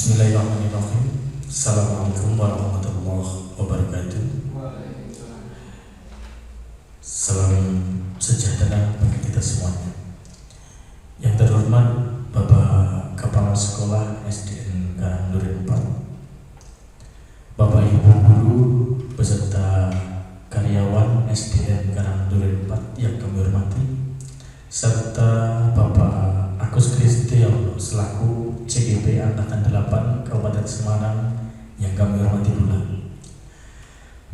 Bismillahirrahmanirrahim. Assalamualaikum warahmatullahi wabarakatuh. Salam sejahtera bagi kita semuanya. Yang terhormat Bapak Kepala Sekolah SDN Karangduren 4, Bapak Ibu Guru beserta karyawan SDN Karangduren 4 yang kami hormati, serta Bapak Agus Kristiono selaku CGP Angkatan 8 Kabupaten Semarang yang kami hormati pula.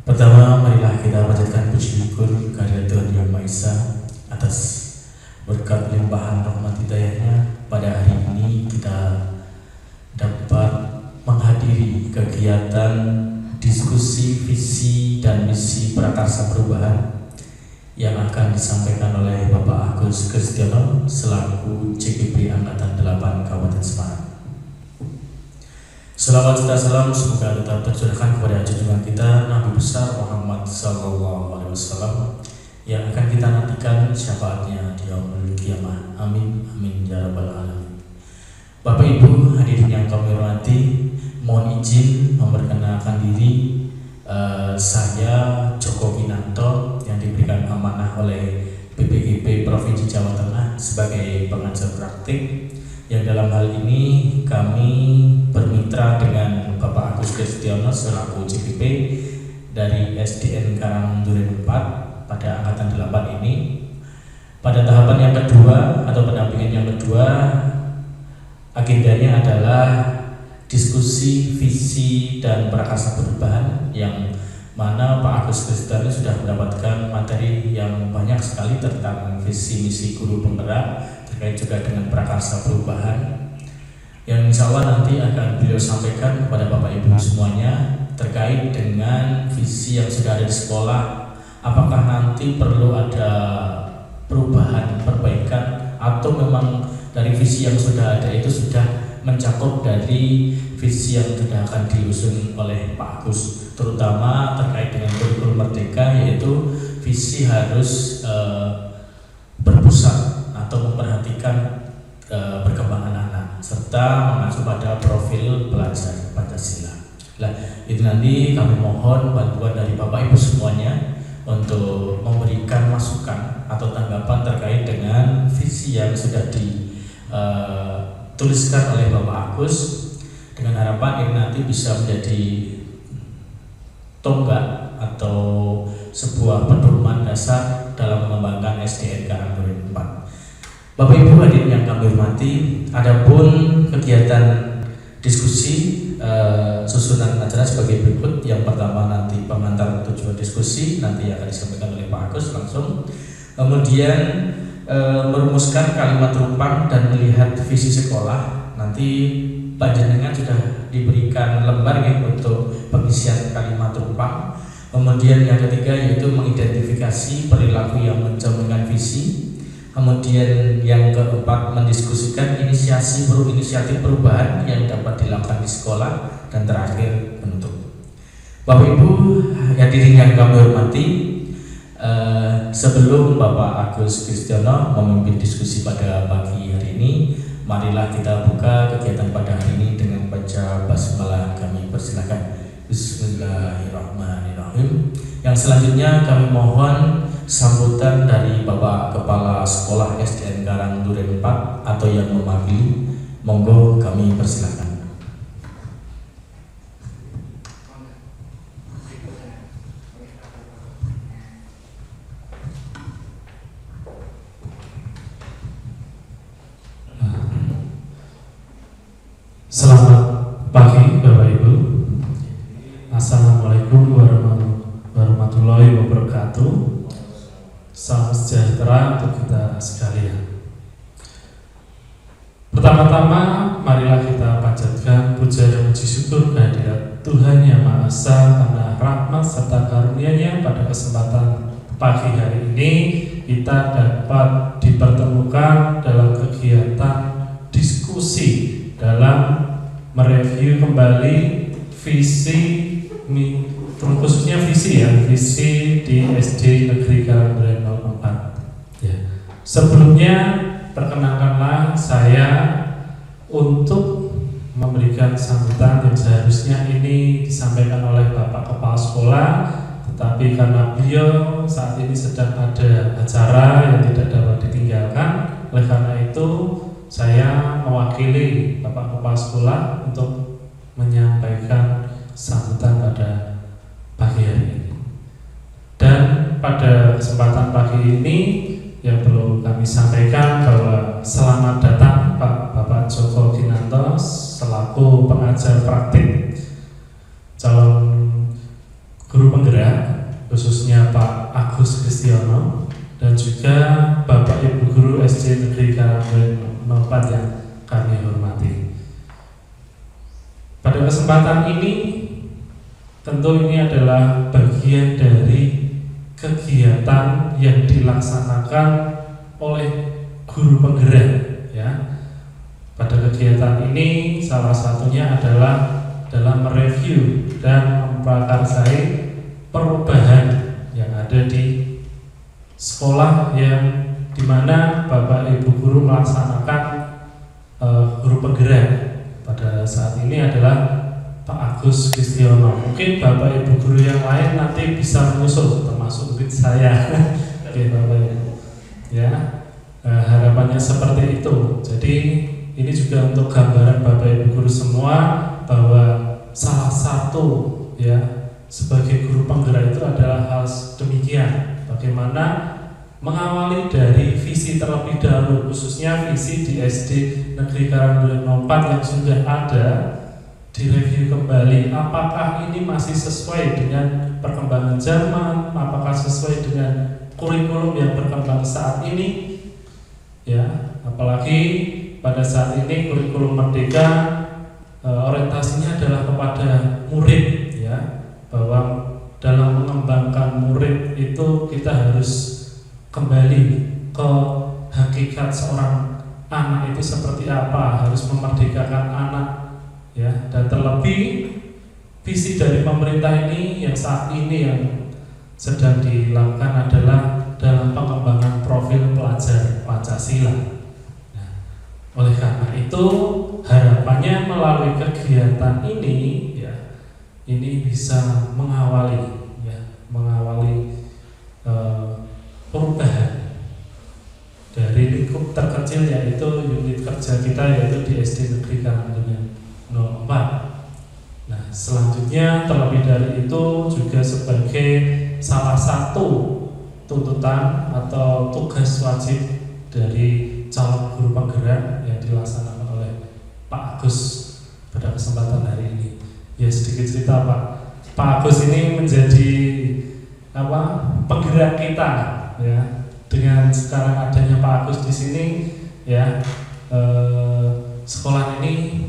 Pertama, marilah kita panjatkan puji syukur kehadirat Tuhan Yang Maha Esa atas berkat limpahan rahmat hidayahnya. Pada hari ini kita dapat menghadiri kegiatan diskusi visi dan misi Prakarsa Perubahan yang akan disampaikan oleh Bapak Agus Kristiono selaku CGP Angkatan 8 Kabupaten Semarang. Selawat serta salam semoga tetap tercurahkan kepada junjungan kita Nabi besar Muhammad SAW yang akan kita nantikan syafaatnya di yaumul qiyamah. Amin amin ya rabbal alamin. Bapak Ibu hadirin yang kami hormati, mohon izin memperkenalkan diri. Saya Joko Kinanto yang diberikan amanah oleh BPGP Provinsi Jawa Tengah sebagai pengajar praktik, yang dalam hal ini kami bermitra dengan Bapak Agus Kristiono selaku CGP dari SDN Karangduren 4 pada angkatan 8 ini. Pada tahapan yang kedua atau pendampingan yang kedua, agendanya adalah diskusi visi dan prakarsa perubahan, yang mana Pak Agus Kristiono sudah mendapatkan materi yang banyak sekali tentang visi misi guru penggerak terkait juga dengan prakarsa perubahan, yang insya Allah nanti akan beliau sampaikan kepada Bapak Ibu semuanya terkait dengan visi yang sudah ada di sekolah. Apakah nanti perlu ada perubahan, perbaikan, atau memang dari visi yang sudah ada itu sudah mencakup dari visi yang sudah akan diusung oleh Pak Agus, terutama terkait dengan kurikulum merdeka, yaitu visi harus berpusat atau memperhatikan perkembangan anak serta mengacu pada profil pelajar Pancasila. Nah, itu nanti kami mohon bantuan dari Bapak Ibu semuanya untuk memberikan masukan atau tanggapan terkait dengan visi yang sudah dituliskan oleh Bapak Agus, dengan harapan ini nanti bisa menjadi tonggak atau sebuah pedoman dasar dalam mengembangkan SDN Karangduren 4. Bapak Ibu hadirin yang kami hormati, adapun kegiatan diskusi susunan acara sebagai berikut. Yang pertama nanti pengantar tujuan diskusi nanti akan disampaikan oleh Pak Agus langsung. Kemudian merumuskan kalimat rumpang dan melihat visi sekolah. Nanti panjenengan sudah diberikan lembar ya untuk pengisian kalimat rumpang. Kemudian yang ketiga yaitu mengidentifikasi perilaku yang mencerminkan visi. Kemudian yang keempat mendiskusikan inisiatif perubahan yang dapat dilakukan di sekolah, dan terakhir penutup. Bapak Ibu hadirin yang kami hormati, sebelum Bapak Agus Kristiono memimpin diskusi pada pagi hari ini, marilah kita buka kegiatan pada hari ini dengan baca basmalah. Kami persilakan. Bismillahirrahmanirrahim. Yang selanjutnya kami mohon sambutan dari Bapak Kepala Sekolah SDN Karangduren 4 atau yang mewakili. Monggo kami persilakan. Selamat pagi Bapak Ibu. Assalamualaikum warahmatullahi wabarakatuh. Salam sejahtera untuk kita sekalian. Pertama-tama marilah kita panjatkan puja dan puji syukur kehadirat Tuhan Yang Maha Esa karena rahmat serta karunia-Nya pada kesempatan pagi hari ini kita dapat dipertemukan dalam kegiatan diskusi dalam mereview kembali visi, khususnya visi di SD Negeri Karangduren 4. Ya. Sebelumnya perkenalkanlah saya untuk memberikan sambutan yang seharusnya ini disampaikan oleh Bapak Kepala Sekolah, tetapi karena beliau saat ini sedang ada acara yang tidak dapat ditinggalkan, oleh karena itu saya mewakili Bapak Kepala Sekolah untuk menyampaikan sambutan pada pagi hari ini. Dan pada kesempatan pagi ini yang perlu kami sampaikan bahwa selamat datang Pak Bapak Joko Ginanto selaku pengajar praktik calon guru penggerak, khususnya Pak Agus Kristiono, dan juga Bapak Ibu Guru SD Negeri Karangrejo 04 yang kami hormati. Pada kesempatan ini tentu ini adalah bagian dari kegiatan yang dilaksanakan oleh guru penggerak, ya. Pada kegiatan ini salah satunya adalah dalam mereview dan memprakarsai perubahan yang ada di sekolah yang dimana Bapak Ibu Guru melaksanakan guru penggerak. Pada saat ini adalah Pak Agus Kristiono. Mungkin Bapak Ibu Guru yang lain nanti bisa menyusul, termasuk murid saya. Oke Bapak Ibu, ya, harapannya seperti itu. Jadi ini juga untuk gambaran Bapak Ibu Guru semua bahwa salah satu, ya, sebagai guru penggerak itu adalah hal demikian. Bagaimana mengawali dari visi terlebih dahulu, khususnya visi di SD Negeri Karangrejo 04 yang sudah ada, direview kembali apakah ini masih sesuai dengan perkembangan zaman, apakah sesuai dengan kurikulum yang berkembang saat ini, ya, apalagi pada saat ini kurikulum Merdeka orientasinya adalah kepada murid, ya, bahwa dalam mengembangkan murid itu kita harus kembali ke hakikat seorang anak itu seperti apa, harus memerdekakan anak, ya, dan terlebih visi dari pemerintah ini yang saat ini yang sedang dilakukan adalah dalam pengembangan profil pelajar Pancasila. Nah, oleh karena itu harapannya melalui kegiatan ini, ya, ini bisa mengawali, ya, perubahan dari lingkup terkecil yaitu unit kerja kita yaitu di SD Negeri Karangrejo 04. Nah, selanjutnya terlebih dari itu juga sebagai salah satu tuntutan atau tugas wajib dari calon guru penggerak yang dilaksanakan oleh Pak Agus pada kesempatan hari ini. Ya, sedikit cerita Pak Agus ini menjadi penggerak kita, ya. Dengan sekarang adanya Pak Agus di sini, ya, sekolah ini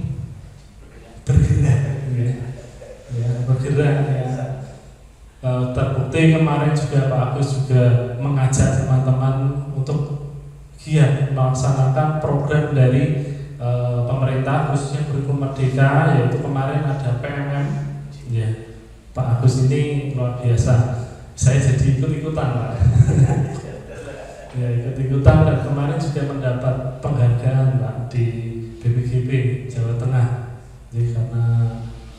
bergerak, ya, bergerak, ya. Terbukti kemarin juga Pak Agus juga mengajak teman-teman untuk giat melaksanakan program dari pemerintah, khususnya kurikulum Merdeka, yaitu kemarin ada PMM, ya. Pak Agus ini luar biasa. Saya jadi ikut-ikutan, Pak. Ya, ikut-ikutan, dan kemarin juga mendapat penghargaan, Pak, di BPGP Jawa Tengah. Jadi karena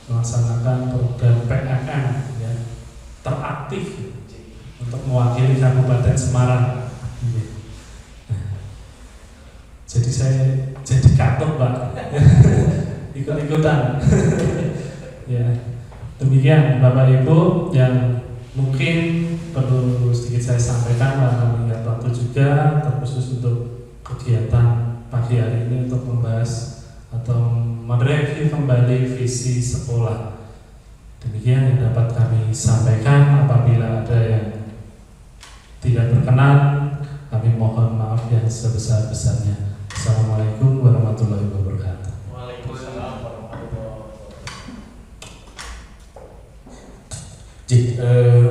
melaksanakan program PMM, ya, teraktif untuk mewakili Kabupaten Semarang. Ya. Jadi saya jadi katut, Pak. Ikut-ikutan. Ya, demikian Bapak Ibu yang mungkin perlu sedikit saya sampaikan karena melihat waktu juga, terkhusus untuk kegiatan pagi hari ini untuk membahas atau mereview kembali visi sekolah. Demikian yang dapat kami sampaikan. Apabila ada yang tidak berkenan, kami mohon maaf yang sebesar-besarnya. Assalamualaikum warahmatullahi wabarakatuh. Waalaikumsalam warahmatullahi wabarakatuh.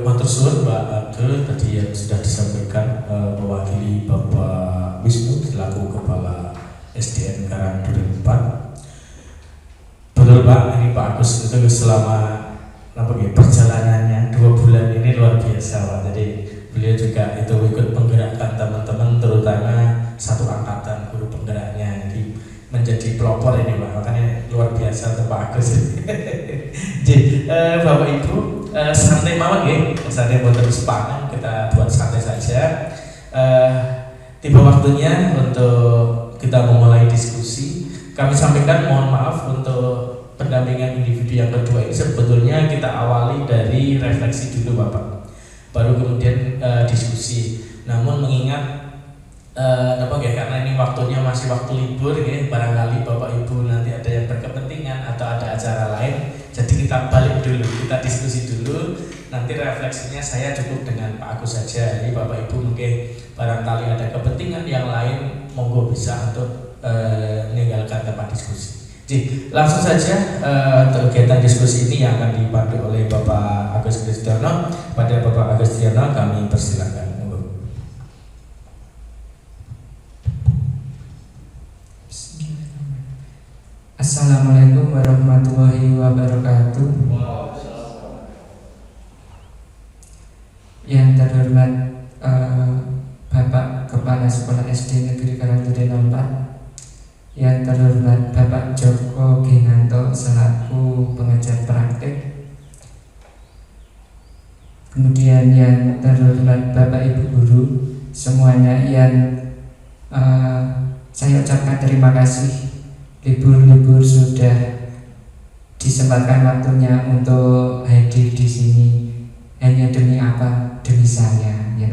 Matur suwun Mbak Ade tadi yang sudah disampaikan mewakili Bapak Wisnu selaku Kepala SDN Karangrejo 04. Betul Pak, ini Pak Agus itu selama perjalanannya 2 bulan ini luar biasa Pak. Jadi beliau juga itu ikut menggerakkan teman-teman, terutama satu angkatan guru penggeraknya. Jadi menjadi pelopor ini Pak, makanya luar biasa biasa untuk Pak Agus. Jadi Bapak Ibu santai mawon nggih, santai mboten sepanjang, kita buat santai saja. Tiba waktunya untuk kita memulai diskusi. Kami sampaikan mohon maaf untuk pendampingan individu yang kedua ini sebetulnya kita awali dari refleksi dulu Bapak, baru kemudian diskusi. Namun mengingat karena ini waktunya masih waktu libur ya, barangkali Bapak Ibu nanti ada yang berkepentingan atau ada acara lain, jadi kita balik dulu, kita diskusi dulu. Nanti refleksinya saya cukup dengan Pak Agus saja. Jadi Bapak Ibu mungkin barangkali ada kepentingan yang lain, monggo bisa untuk meninggalkan tempat diskusi. Jadi langsung saja untuk kegiatan diskusi ini yang akan dipandu oleh Bapak Agus Kristiono. Pada Bapak Agus Kristiono kami persilakan. Assalamualaikum warahmatullahi wabarakatuh. Yang terhormat Bapak Kepala Sekolah SD Negeri Karangturi 4, yang terhormat Bapak Joko Ginanto selaku pengajar praktik, kemudian yang terhormat Bapak Ibu guru semuanya, yang saya ucapkan terima kasih. Libur-libur sudah disempatkan waktunya untuk hadir di sini. Hanya demi apa? Demi saya, ya.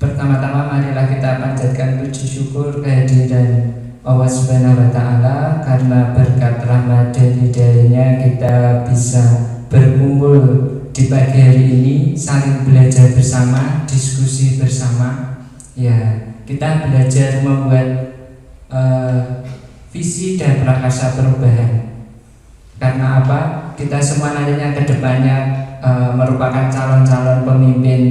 Pertama-tama marilah kita panjatkan puji syukur kehadiran Allah Subhanahu wa Ta'ala, karena berkat rahmat dan hidayahnya kita bisa berkumpul di pagi hari ini, saling belajar bersama, diskusi bersama. Ya, kita belajar membuat visi dan prakarsa perubahan. Karena apa? Kita semua nantinya ke depannya merupakan calon-calon pemimpin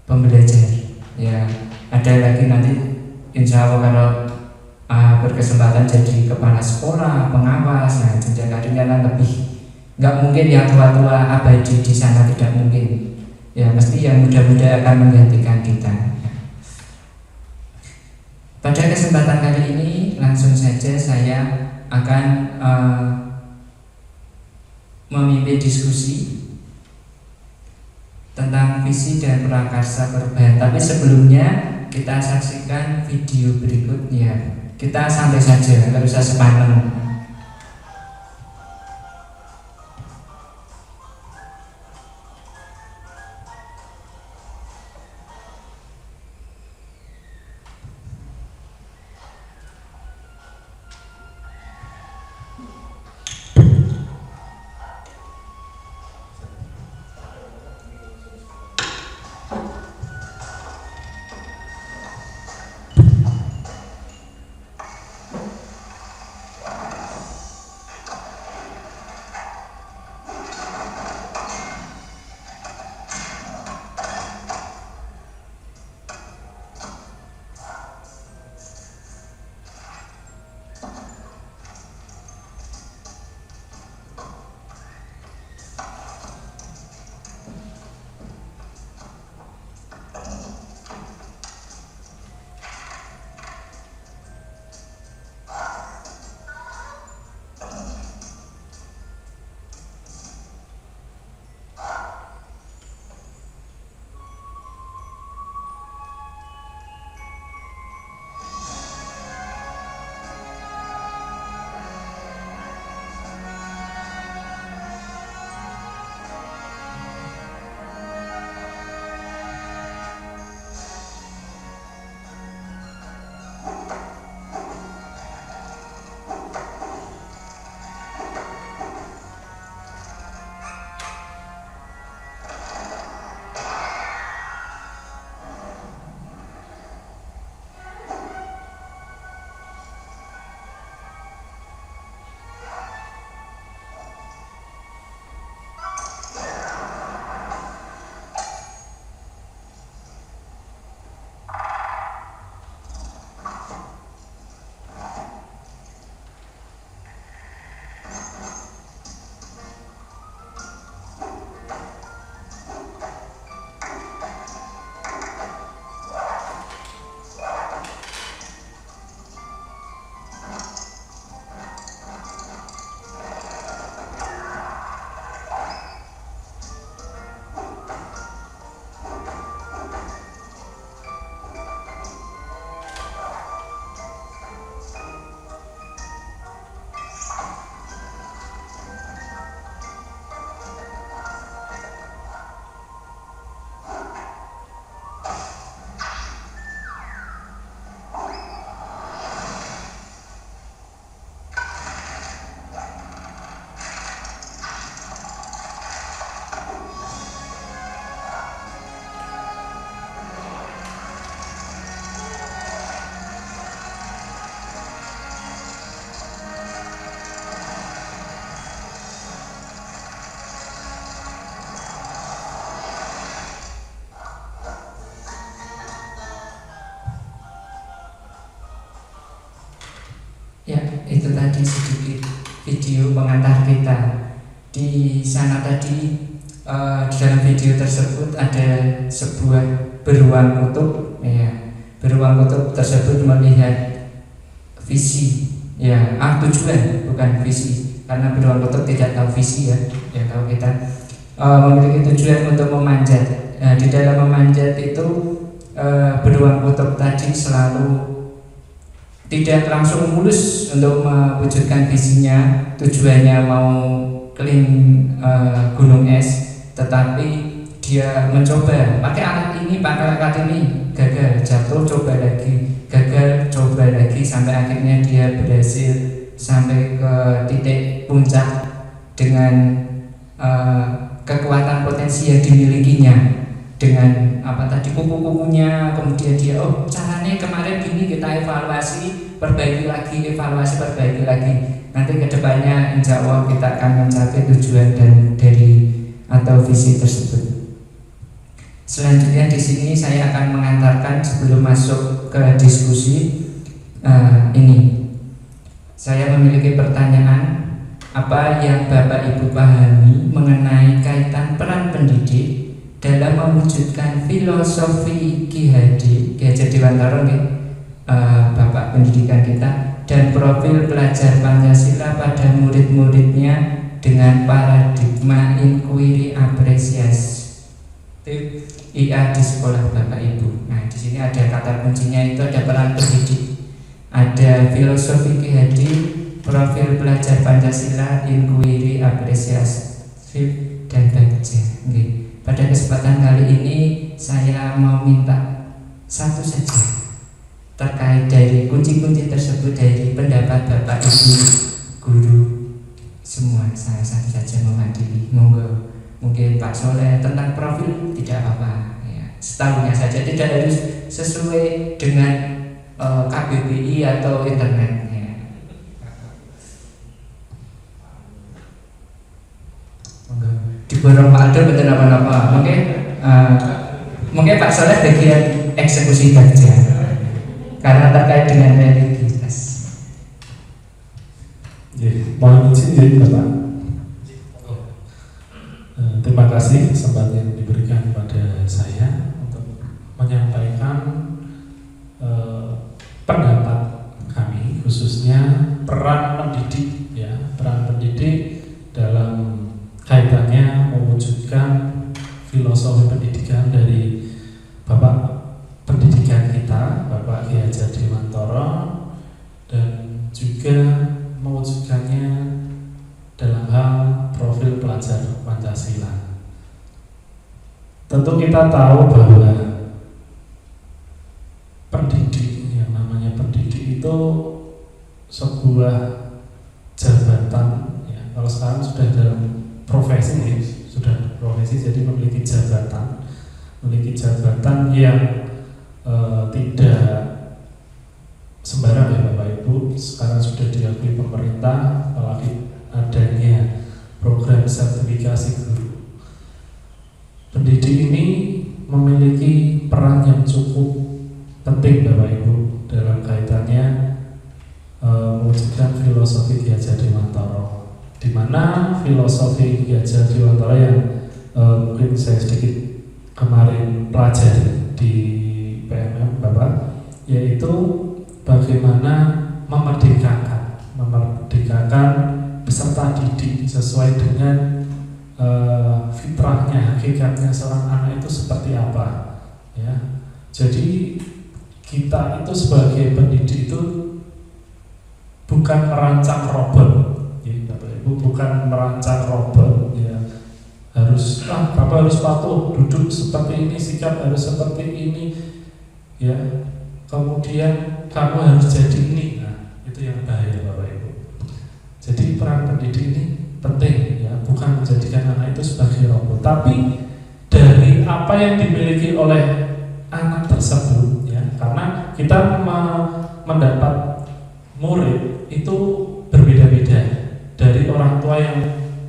pembelajar. Ya, ada lagi nanti insya Allah kalau berkesempatan jadi kepala sekolah, pengawas, nah jenjang karirnya lebih. Nggak mungkin yang tua-tua abadi di sana, tidak mungkin. Ya mesti yang muda-muda akan menggantikan kita. Pada kesempatan kali ini langsung saja saya akan memimpin diskusi tentang visi dan prakarsa perubahan. Tapi sebelumnya kita saksikan video berikutnya. Kita santai saja, nggak usah sepaneng. tadi sedikit video pengantar kita. Di sana tadi di dalam video tersebut ada sebuah beruang kutub, ya. Beruang kutub tersebut melihat visi, ya, tujuan bukan visi, karena beruang kutub tidak tahu visi, ya. Kalau kita memiliki tujuan untuk memanjat, di dalam memanjat itu beruang kutub tadi selalu tidak langsung mulus untuk mewujudkan visinya, tujuannya mau keliling gunung es, tetapi dia mencoba pakai alat ini, gagal, jatuh, coba lagi, gagal, coba lagi, sampai akhirnya dia berhasil sampai ke titik puncak dengan kekuatan potensi yang dimilikinya, dengan kuku-kukunya. Kemudian dia, caranya kemarin gini, kita evaluasi, perbaiki lagi. Nanti kedepannya insya Allah kita akan mencapai tujuan atau visi tersebut. Selanjutnya di sini saya akan mengantarkan sebelum masuk ke diskusi ini. Saya memiliki pertanyaan, apa yang Bapak Ibu pahami mengenai kaitan peran pendidik dalam mewujudkan filosofi Ki Hajar Dewantara, Bapak pendidikan kita, dan profil pelajar Pancasila pada murid-muridnya dengan paradigma inquiry apresiasi IA di sekolah Bapak Ibu. Nah, di sini ada kata kuncinya, itu ada peran pendidik, ada filosofi Ki Hajar, profil pelajar Pancasila, inquiry apresiasi, dan baca. Pada kesempatan kali ini saya mau minta satu saja terkait dari kunci-kunci tersebut dari pendapat Bapak Ibu guru semua. Saya satu saja mewakili, monggo. Mungkin Pak Soleh tentang profil tidak apa-apa, ya, setahunya saja, tidak harus sesuai dengan KBBI atau internet, ya. Monggo diborong Pak Aldo, betul apa-apa. Mungkin Pak Soleh bagian eksekusi saja, karena terkait dengan religius. Mohon izin Bapak. Terima kasih kesempatan yang diberikan kepada saya untuk menyampaikan pendapat kami, khususnya peran pendidik, ya, peran pendidik dalam kaitannya mewujudkan filosofi pendidikan dari Bapak pendidikan kita, Bapak Ki Hajar Dewantara, dan juga mewujudkannya dalam hal profil pelajar Pancasila. Tentu kita tahu bahwa pendidik, yang namanya pendidik itu sebuah jabatan, ya. Kalau sekarang sudah dalam profesi, jadi memiliki jabatan yang tidak sembarang, ya Bapak Ibu. Sekarang sudah diakui pemerintah, apalagi adanya program sertifikasi guru. Pendidik ini memiliki peran yang cukup penting, Bapak Ibu, dalam kaitannya mewujudkan filosofi Ki Hajar Dewantara, di mana filosofi Ki Hajar Dewantara yang mungkin saya sedikit kemarin pelajari di PMM Bapak, yaitu bagaimana memerdekakan peserta didik sesuai dengan fitrahnya, hakikatnya seorang anak itu seperti apa, ya. Jadi kita itu sebagai pendidik itu bukan merancang robot, ya, Bapak Ibu, bukan merancang robot, ya. Bapak harus patuh, duduk seperti ini, sikap harus seperti ini, ya. Kemudian kamu harus jadi ini. Nah, itu yang bahaya, Bapak Ibu. Jadi peran pendidik ini penting, ya, bukan menjadikan anak itu sebagai robot, tapi dari apa yang dimiliki oleh anak tersebut, ya. Karena kita mendapat murid itu berbeda-beda dari orang tua yang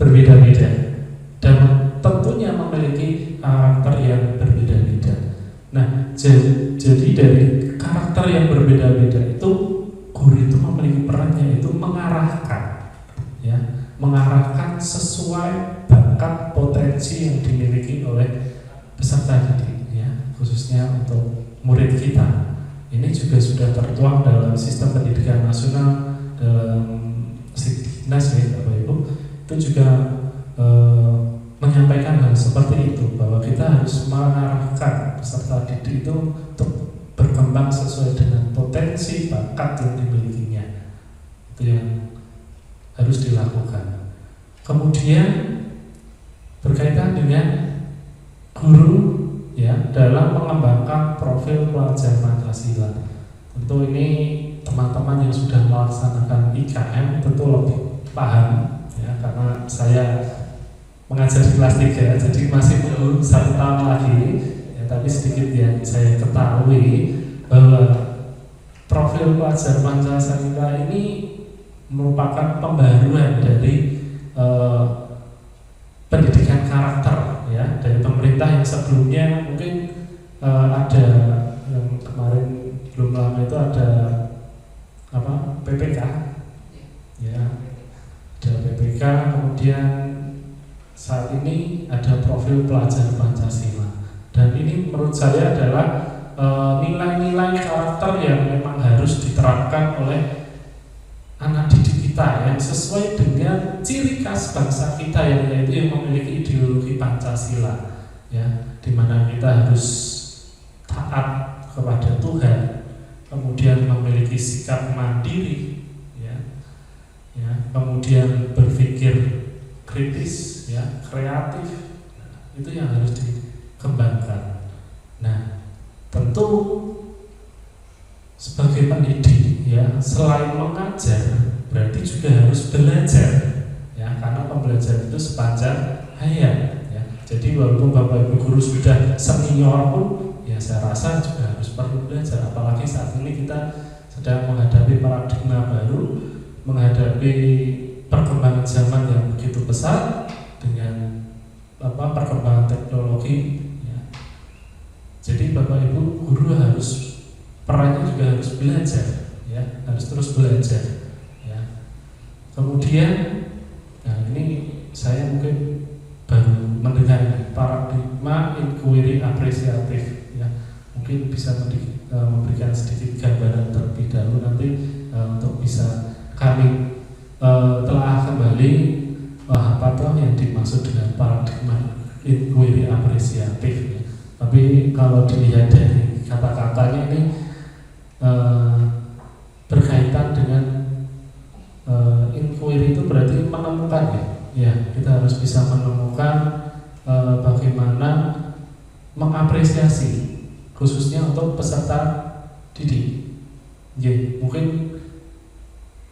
berbeda-beda, dan tentunya memiliki karakter yang berbeda-beda. Nah, jadi dari karakter yang berbeda-beda itu, guru itu memiliki perannya, itu mengarahkan sesuai bakat potensi yang dimiliki oleh peserta didik, ya, khususnya untuk murid kita. Ini juga sudah tertuang dalam sistem pendidikan nasional, dalam Sidiknas, ya Bapak Ibu. Itu juga menyampaikan hal seperti itu, bahwa kita harus mengarahkan peserta didik itu untuk berkembang sesuai dengan potensi bakat yang dimilikinya. Itu yang harus dilakukan. Kemudian berkaitan dengan guru, ya, dalam mengembangkan profil pelajar Pancasila. Tentu ini teman-teman yang sudah melaksanakan IKM tentu lebih paham, ya, karena saya mengajar di kelas 3, jadi masih menunggu 1 tahun lagi, ya, tapi sedikit yang saya ketahui bahwa profil pelajar Pancasila ini merupakan pembaruan dari pendidikan karakter, ya, dari pemerintah yang sebelumnya mungkin ada yang kemarin belum lama itu ada apa, PPK, ya, ada PPK, kemudian saat ini ada profil pelajar Pancasila, dan ini menurut saya adalah nilai-nilai karakter yang memang harus diterapkan oleh anak didik kita, yang sesuai dengan ciri khas bangsa kita, yang yaitu yang memiliki ideologi Pancasila, ya, di mana kita harus taat kepada Tuhan, kemudian memiliki sikap mandiri, ya, kemudian berpikir kritis, ya, kreatif. Nah, itu yang harus dikembangkan. Nah, tentu sebagai pendidik, ya, selain mengajar berarti juga harus belajar, ya, karena pembelajaran itu sepanjang hayat, ya. Jadi walaupun Bapak Ibu guru sudah senior pun, ya, saya rasa juga harus perlu belajar, apalagi saat ini kita sedang menghadapi paradigma baru, menghadapi perkembangan zaman yang begitu pesat dengan perkembangan teknologi, ya. Jadi Bapak Ibu guru harus, perannya juga harus belajar, ya, harus terus belajar, ya. Kemudian, nah ini saya mungkin baru mendengar paradigma inquiry apresiatif, ya. Mungkin bisa memberikan sedikit gambaran terlebih dahulu nanti untuk bisa kami telah kembali apa toh yang dimaksud dengan paradigma inquiry apresiatif, ya. Tapi kalau dilihat dari kata-katanya ini berkaitan dengan inquiry itu berarti menemukan, ya. Ya, kita harus bisa menemukan bagaimana mengapresiasi khususnya untuk peserta didik. Ya, mungkin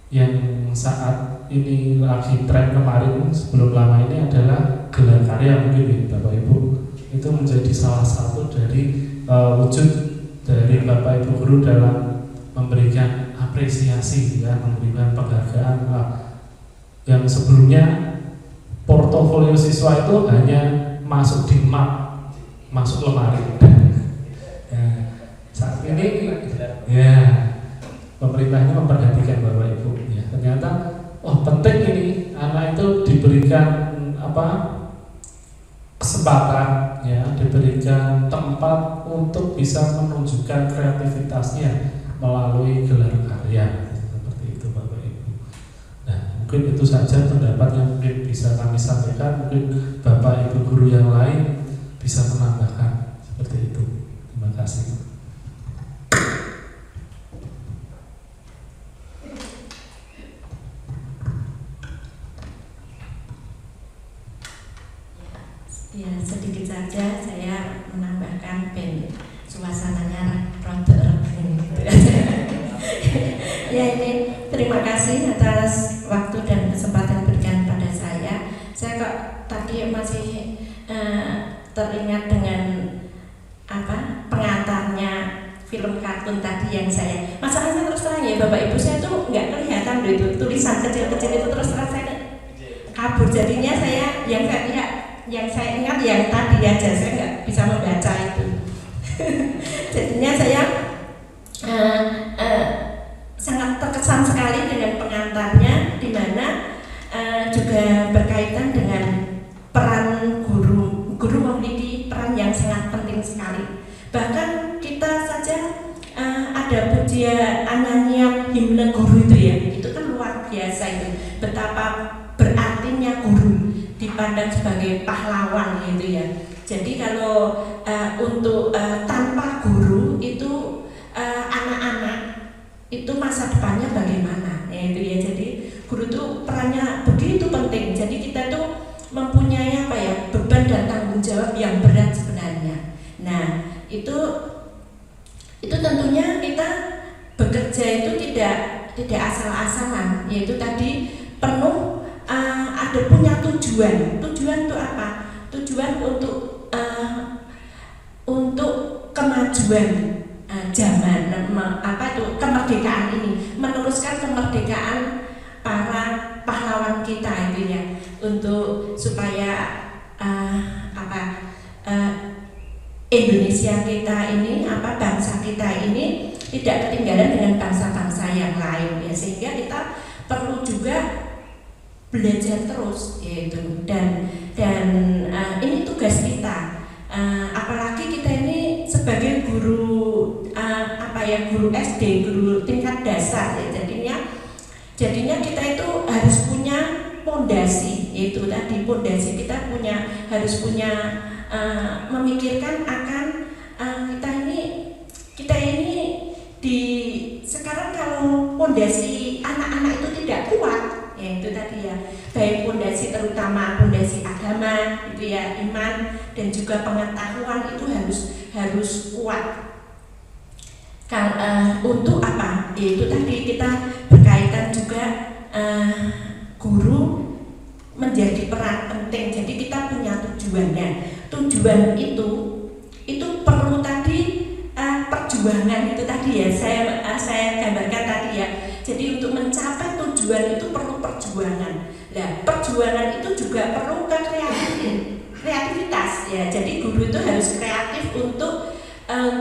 yang saat ini lagi tren kemarin sebelum lama ini adalah gelar karya, mungkin, ya, Bapak Ibu. Itu menjadi salah satu dari wujud dari Bapak Ibu guru dalam memberikan apresiasi, ya, memberikan penghargaan, yang sebelumnya portofolio siswa itu hanya masuk di map, masuk lemari. Ya, saat ini, ya, pemerintahnya memperhatikan Bapak Ibu, ya, ternyata penting ini anak itu diberikan kesempatan, ya, diberikan tempat untuk bisa menunjukkan kreativitasnya melalui gelar karya, seperti itu Bapak Ibu. Nah, mungkin itu saja pendapat yang mungkin bisa kami sampaikan. Mungkin Bapak Ibu guru yang lain bisa menambahkan seperti itu. Terima kasih. Ya, sedikit saja saya menambahkan ben suasananya rada rembing gitu. Ya, ini terima kasih atas waktu dan kesempatan berikan pada saya. Saya kok tadi masih teringat dengan pengantarnya film kartun tadi yang saya. Masalahnya terus terang, ya Bapak Ibu, saya tuh nggak kelihatan loh itu tulisan kecil-kecil itu, terus terang saya kabur. Jadinya saya yang saya ingat yang tadi aja, saya nggak bisa membaca itu. Jadinya saya sangat terkesan sekali dengan pengantarnya, di mana juga berkaitan dengan ada pujian nyanyian himne guru itu ya, itu kan luar biasa itu, betapa berartinya guru dipandang sebagai pahlawan gitu ya. Jadi kalau untuk tanpa guru itu anak-anak itu masa depannya bagaimana ya itu ya. Jadi guru itu perannya begitu penting. Jadi kita tuh mempunyai apa ya, beban dan tanggung jawab yang berat sebenarnya. Nah itu tentunya kita bekerja itu tidak asal-asalan, yaitu tadi penuh ada punya tujuan. Tujuan itu apa? Tujuan untuk kemajuan zaman, kemerdekaan ini, meneruskan kemerdekaan para pahlawan kita itu ya, untuk supaya Indonesia kita ini, bangsa kita ini tidak ketinggalan dengan bangsa-bangsa yang lain ya, sehingga kita perlu juga belajar terus yaitu, dan ini tugas kita, apalagi kita ini sebagai guru guru SD, guru tingkat dasar ya, jadinya kita itu harus punya pondasi, yaitu tadi pondasi kita harus punya memikirkan akan kita ini di sekarang kalau pondasi anak-anak itu tidak kuat ya, itu tadi ya, baik pondasi terutama pondasi agama itu ya, iman dan juga pengetahuan itu harus kuat. Untuk apa? Yaitu tadi kita berkaitan juga guru menjadi peran penting. Jadi kita punya tujuannya. Tujuan itu perlu tadi perjuangan itu tadi ya. Saya gambarkan tadi ya. Jadi untuk mencapai tujuan itu perlu perjuangan. Nah, perjuangan itu juga perlu kreativitas ya. Jadi guru itu harus kreatif untuk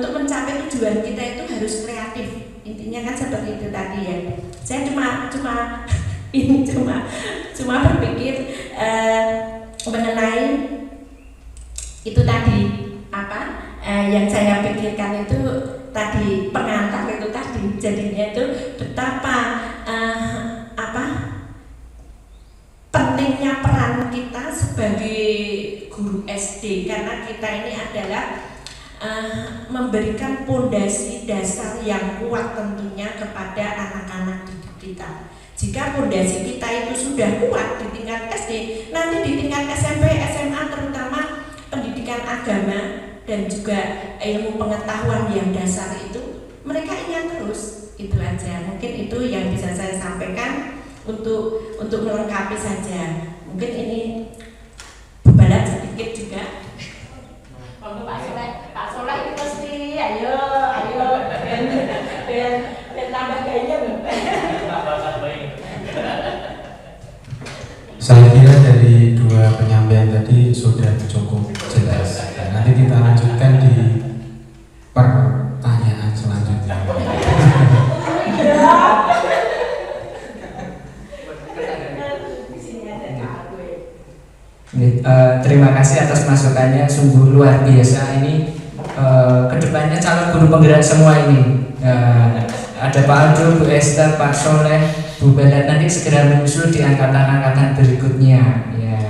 mencapai tujuan kita, itu harus kreatif. Intinya kan seperti itu tadi ya. Saya cuma berpikir mengenai itu tadi yang saya pikirkan itu tadi, pengantar itu tadi, jadinya itu betapa pentingnya peran kita sebagai guru SD, karena kita ini adalah memberikan pondasi dasar yang kuat tentunya kepada anak-anak didik kita. Jika pondasi kita itu sudah kuat di tingkat SD, nanti di tingkat SMP, SMA terutama pendidikan agama dan juga ilmu pengetahuan yang dasar itu mereka ingat terus. Itu aja, mungkin itu yang bisa saya sampaikan untuk melengkapi saja. Mungkin ini bebalan sedikit juga. Pak Soleh itu pasti ayo biar tambah gaya. Saya kira dari dua penyampaian tadi sudah cukup jelas. Nanti kita lanjutkan di pertanyaan selanjutnya. Terima kasih atas masukannya, sungguh luar biasa. Ini kedepannya calon guru penggerak semua ini. Ada Pak Aldo, Bu Esther, Pak Soleh, Bu Badat, nanti segera menyusul di angkatan-angkatan berikutnya. Ya.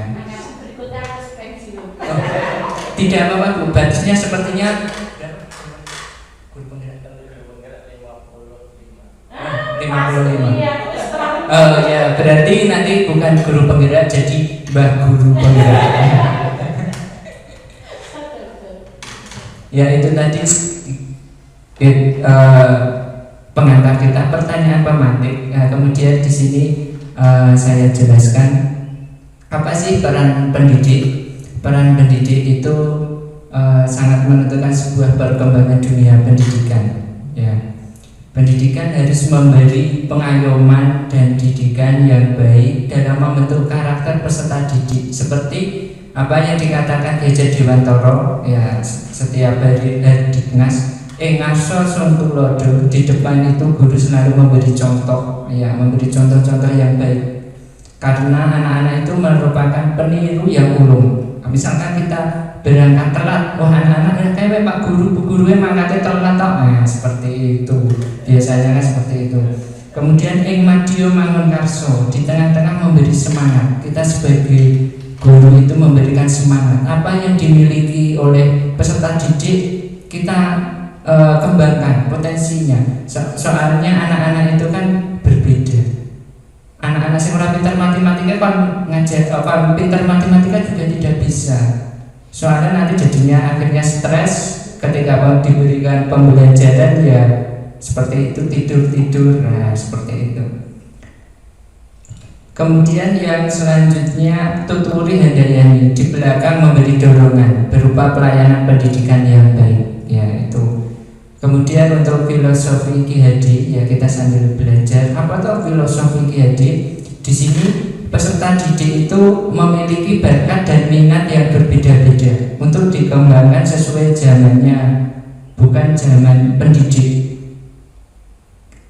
Berikutnya harus pensiun. Tidak apa-apa Bu, batasnya sepertinya 55. Ya, berarti nanti bukan guru penggerak, jadi Mbah Guru Penggerak. Ya, itu tadi pengantar kita, pertanyaan pemantik. Kemudian di sini saya jelaskan apa sih peran pendidik. Peran pendidik itu sangat menentukan sebuah perkembangan dunia pendidikan. Ya. Pendidikan harus memberi pengayoman dan didikan yang baik dalam membentuk karakter peserta didik, seperti apa yang dikatakan Gajah Dewantara ya, setiap hari Diknas ngaso sontulodo, di depan itu guru selalu memberi contoh ya, memberi contoh-contoh yang baik, karena anak-anak itu merupakan peniru yang ulung. Misalkan kita berangkat telat, wah anak-anak kayak Pak Guru, Bu Guru mangkatnya telat tok. Nah, seperti itu. Biasanya kan seperti itu. Kemudian ing madya mangun karso, di tengah-tengah memberi semangat. Kita sebagai guru itu memberikan semangat. Apa yang dimiliki oleh peserta didik kita kembangkan potensinya. Soalnya anak-anak itu kan berbeda. Anak-anak yang ora pintar matematika kan ngajak pintar matematika juga tidak bisa. Soalnya nanti jadinya akhirnya stres ketika mau diberikan pembelajaran ya seperti itu, tidur. Nah, seperti itu. Kemudian yang selanjutnya tuturi handayani, di belakang memberi dorongan berupa pelayanan pendidikan yang baik, ya itu. Kemudian untuk filosofi Ki Hadi, ya kita sambil belajar apa tuh filosofi Ki Hadi. Di sini peserta didik itu memiliki bakat dan minat yang berbeda-beda untuk dikembangkan sesuai zamannya, bukan zaman pendidik.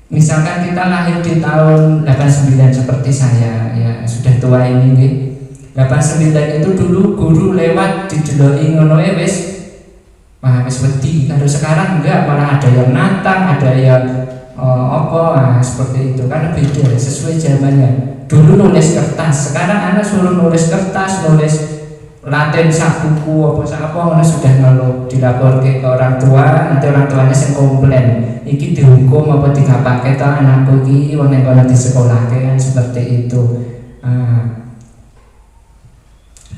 Misalkan kita lahir di tahun 89 seperti saya, ya sudah tua ini nih. 89 itu dulu guru lewat dideloki ngono wis wis wedi. Kalau sekarang enggak, malah ada yang nantang, ada yang seperti itu kan beda sesuai zamannya. Dulu nulis kertas, sekarang anak suruh nulis kertas, nulis Latin sak buku apa sudah ngeluh dilapor ke orang tua, nanti orang tuanya sing komplain iki dihukum apa digapake to anakku iki wong nek di sekolah kan seperti itu.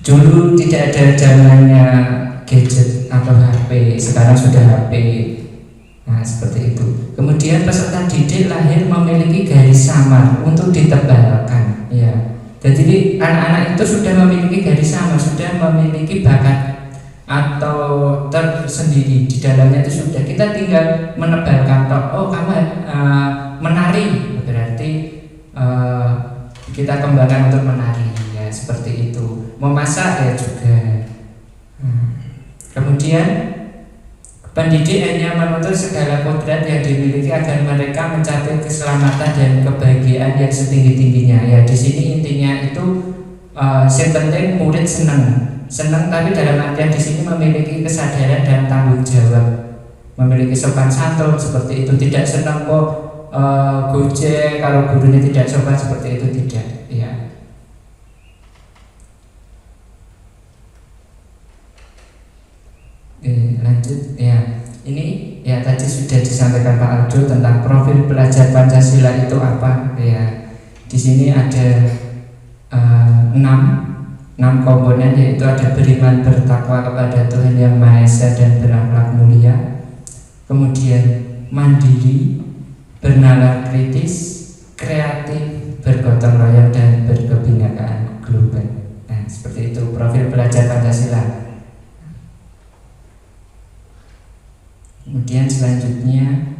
Dulu tidak ada zamannya gadget atau HP, sekarang sudah HP. Nah, seperti itu. Kemudian peserta didik lahir memiliki garis samar untuk ditebalkan, ya. Jadi anak-anak itu sudah memiliki garis samar, sudah memiliki bakat atau tersendiri di dalamnya itu sudah. Kita tinggal menebalkan toh. Oh, kamu menari, berarti kita kembangkan untuk menari, ya seperti itu. Memasak ya juga. Kemudian pendidik hanya menuntut segala kodrat yang dimiliki agar mereka mencapai keselamatan dan kebahagiaan yang setinggi-tingginya. Ya di sini intinya itu yang penting murid senang, tapi dalam artian di sini memiliki kesadaran dan tanggung jawab, memiliki sopan santun seperti itu. Tidak senang kok gojek kalau gurunya tidak sopan seperti itu, tidak. Ya. Lanjut ya. Ini ya tadi sudah disampaikan Pak Aldo tentang profil pelajar Pancasila itu apa ya. Di sini ada 6 komponen, yaitu ada beriman bertakwa kepada Tuhan Yang Maha Esa dan berakhlak mulia. Kemudian mandiri, bernalar kritis, kreatif, bergotong royong dan berkebinekaan global. Nah, seperti itu profil pelajar Pancasila. Kemudian selanjutnya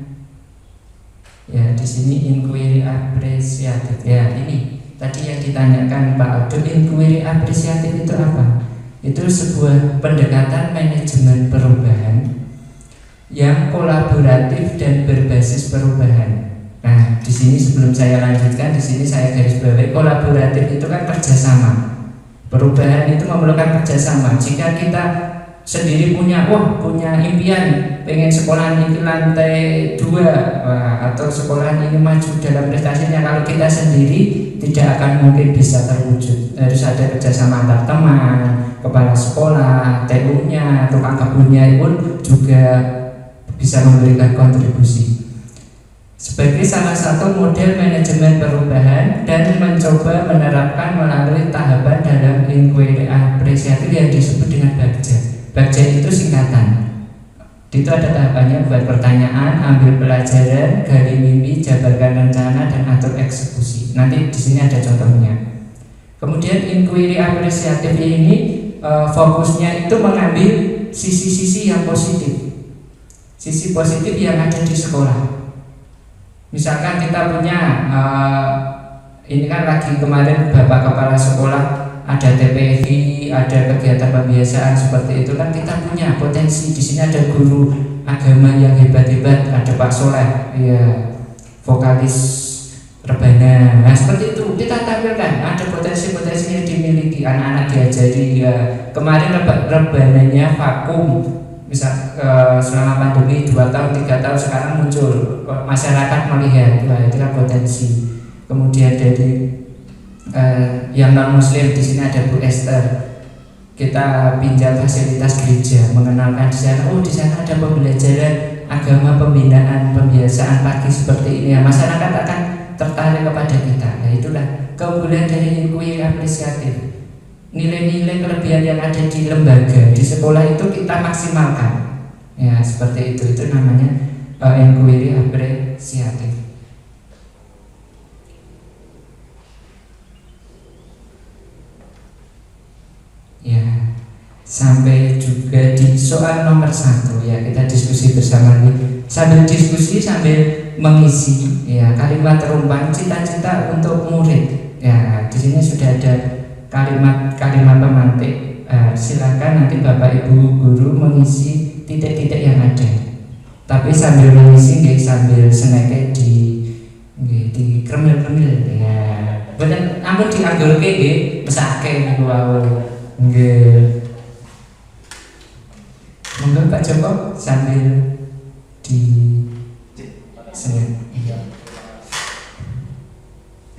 ya di sini inquiry apresiatif. Ya ini tadi yang ditanyakan Pak Aldo, inquiry apresiatif itu apa? Itu sebuah pendekatan manajemen perubahan yang kolaboratif dan berbasis perubahan. Nah di sini sebelum saya lanjutkan, di sini saya garis bawahi kolaboratif itu kan kerjasama. Perubahan itu memerlukan kerjasama. Jika kita sendiri punya impian pengen sekolah ini lantai 2 atau sekolah ini maju dalam prestasinya, kalau kita sendiri tidak akan mungkin bisa terwujud. Harus ada kerjasama antar teman, kepala sekolah, TU-nya, tukang kebunnya pun juga bisa memberikan kontribusi. Sebagai salah satu model manajemen perubahan dan mencoba menerapkan melalui tahapan dalam inquiry apresiatif yang disebut dengan Bagja. Bagja itu singkatan. Itu ada tahapannya: buat pertanyaan, ambil pelajaran, gali mimpi, jabarkan rencana, dan atur eksekusi. Nanti di sini ada contohnya. Kemudian inquiry apresiatif ini fokusnya itu mengambil sisi-sisi yang positif, sisi positif yang ada di sekolah. Misalkan kita punya ini kan lagi kemarin Bapak Kepala Sekolah ada TPV, ada kegiatan pembiasaan seperti itu kan, kita punya potensi. Di sini ada guru agama yang hebat-hebat, ada Pak Soleh, ya vokalis rebana. Nah seperti itu kita tampilkan, ada potensi-potensi yang dimiliki, anak-anak diajari ya. Kemarin rebananya vakum, misal selama pandemi 2 tahun 3 tahun, sekarang muncul masyarakat melihat, wah itu kan potensi. Kemudian dari yang non muslim, di sini ada Bu Esther, kita pinjam fasilitas gereja, mengenalkan di sana, oh di sana ada pembelajaran agama, pembinaan, pembiasaan pagi seperti ini ya, masyarakat akan tertarik kepada kita. Nah itulah keunggulan dari inquiry apresiatif. Nilai-nilai kelebihan yang ada di lembaga, di sekolah itu kita maksimalkan. Ya seperti itu namanya inquiry apresiatif. Ya, sampai juga di soal nomor 1 ya, kita diskusi bersama nih. Sambil diskusi sambil mengisi ya kalimat terumpan cita-cita untuk murid. Ya, di sini sudah ada kalimat pemantik. Silakan nanti Bapak Ibu guru mengisi titik-titik yang ada. Tapi sambil mengisi nggih, sambil seneke di kremil-kremil ya. Bener ampun dianggurke nggih, mesake niku wau. Nggih. Monggo Pak Joko sambil di sini.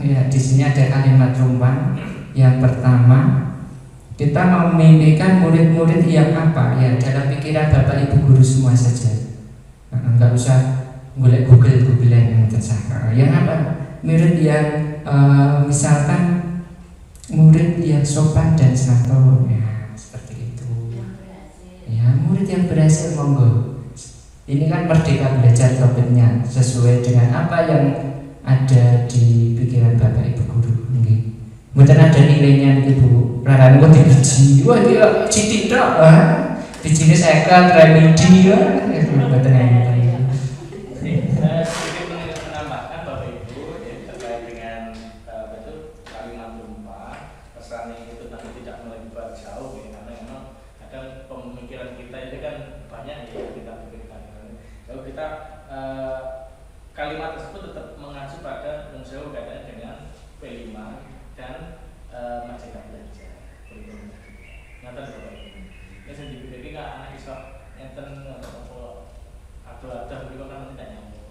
Ya, di sini ada kalimat rumpan. Yang pertama, kita mau memimpikan murid-murid yang apa? Ya, dalam pikiran Bapak Ibu guru semua saja. Enggak usah Google-Googlean yang tersah. Yang apa? Murid yang misalkan murid yang sopan dan santun. Ya, seperti itu. Ya, murid yang berhasil, monggo. Ini kan merdeka belajar topiknya sesuai dengan apa yang ada di pikiran Bapak Ibu guru. Mboten ada nilainya Ibu. Rarane kok dibiji. Wah, dia citik tok. Bijine 50 remedi ya. Mboten enten. Sedikit menambahkan Bapak Ibu ya, terkait dengan kalimat rumpa, kesannya itu nanti tidak melebar jauh ya, karena memang kadang pemikiran kita itu kan banyak ya yang kita pikirkan. Kalau kita kalimat tersebut tetap mengacu pada unsur kaitannya dengan P5 dan majalah belajar. Ngaten Bapak Ibu. Nek sing dipikirke anak iso enten apa ado-ado mriko kan tidak nyambung.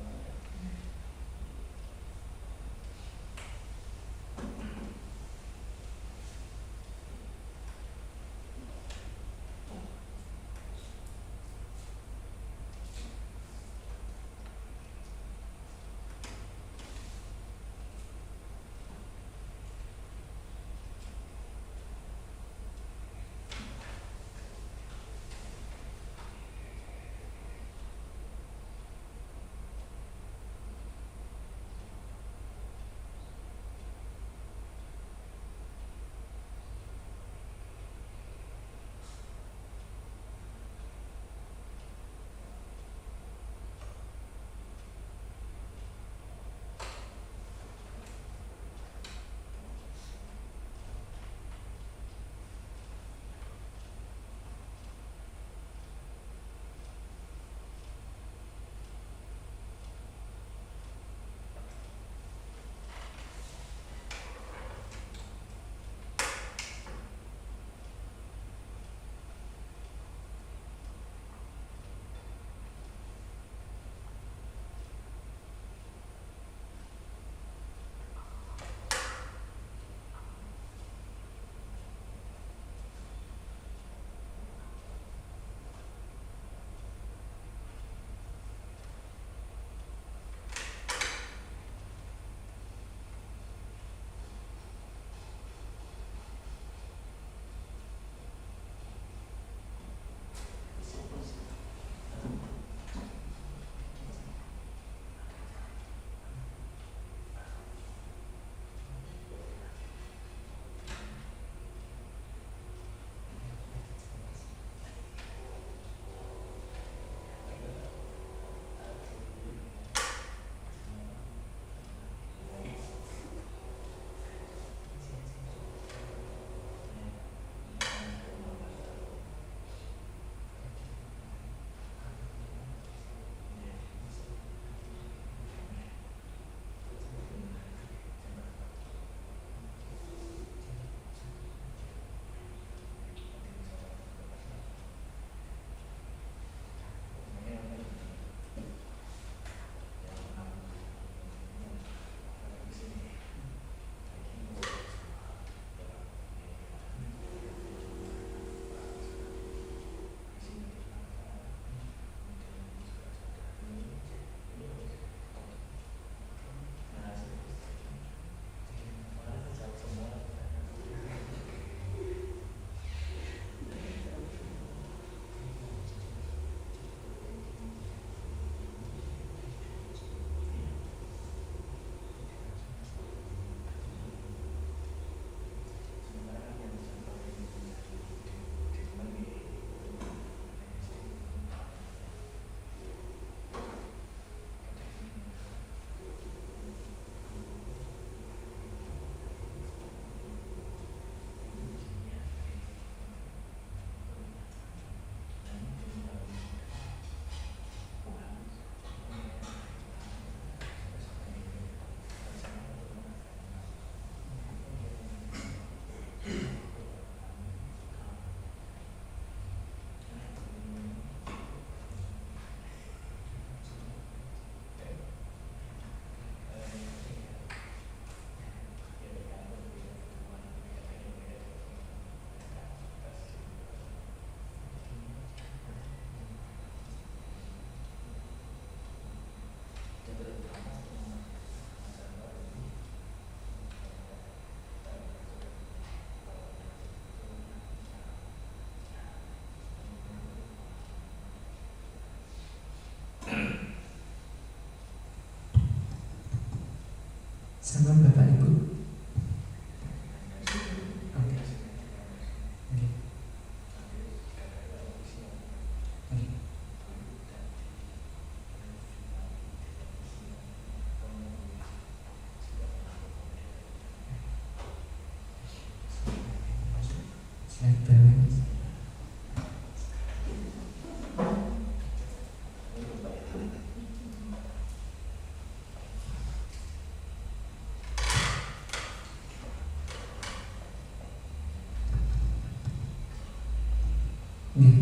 Sama Bapak Ibu.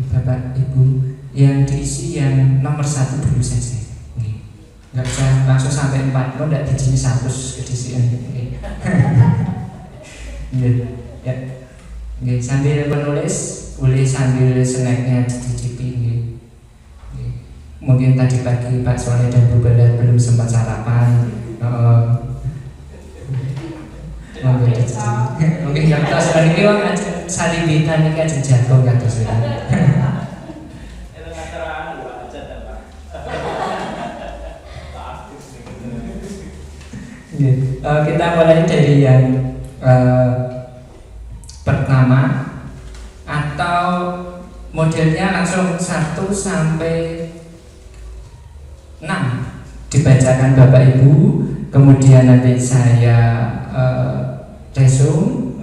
Bapak Ibu, yang diisi yang nomor 1 dulu saja. Nggak usah langsung sampai 4, lo nggak diisi 100 kedisian. Ya. Sambil menulis, boleh sambil snacknya dicicipi. Mungkin tadi pagi Pak Soleh dan Bu Bala belum sempat sarapan. Mungkin yang kita sedang ini orang salibitan ini aja jatuh kata saya. Kita mulai dari yang pertama, atau modelnya langsung 1 sampai 6 dibacakan Bapak Ibu, kemudian nanti saya resum,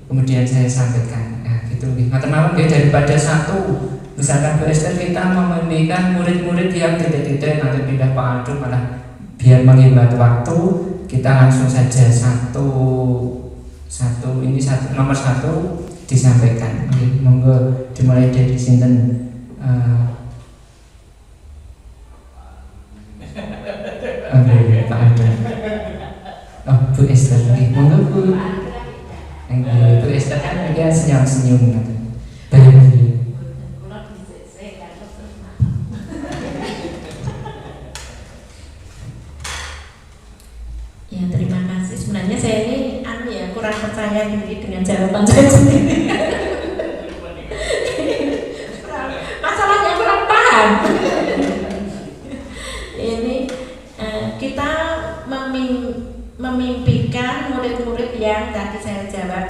kemudian saya sampaikan. Gitu. Teman-teman, daripada 1, misalkan Bu Esther kita memimpikan murid-murid yang titik-titik nanti pindah Pak Aldo, malah biar menghemat waktu, kita langsung saja nomor 1 disampaikan. Monggo dimulai dari sinten. Pak Aldo. Oh, Bu Esther, monggo Bu. Bu Esther kan dia senyum-senyum. Baik. Ya, terima kasih. Sebenarnya saya ini kurang percaya diri dengan jawaban saya sendiri. Masalahnya kurang paham. Ini kita memimpikan murid-murid yang tadi saya jawab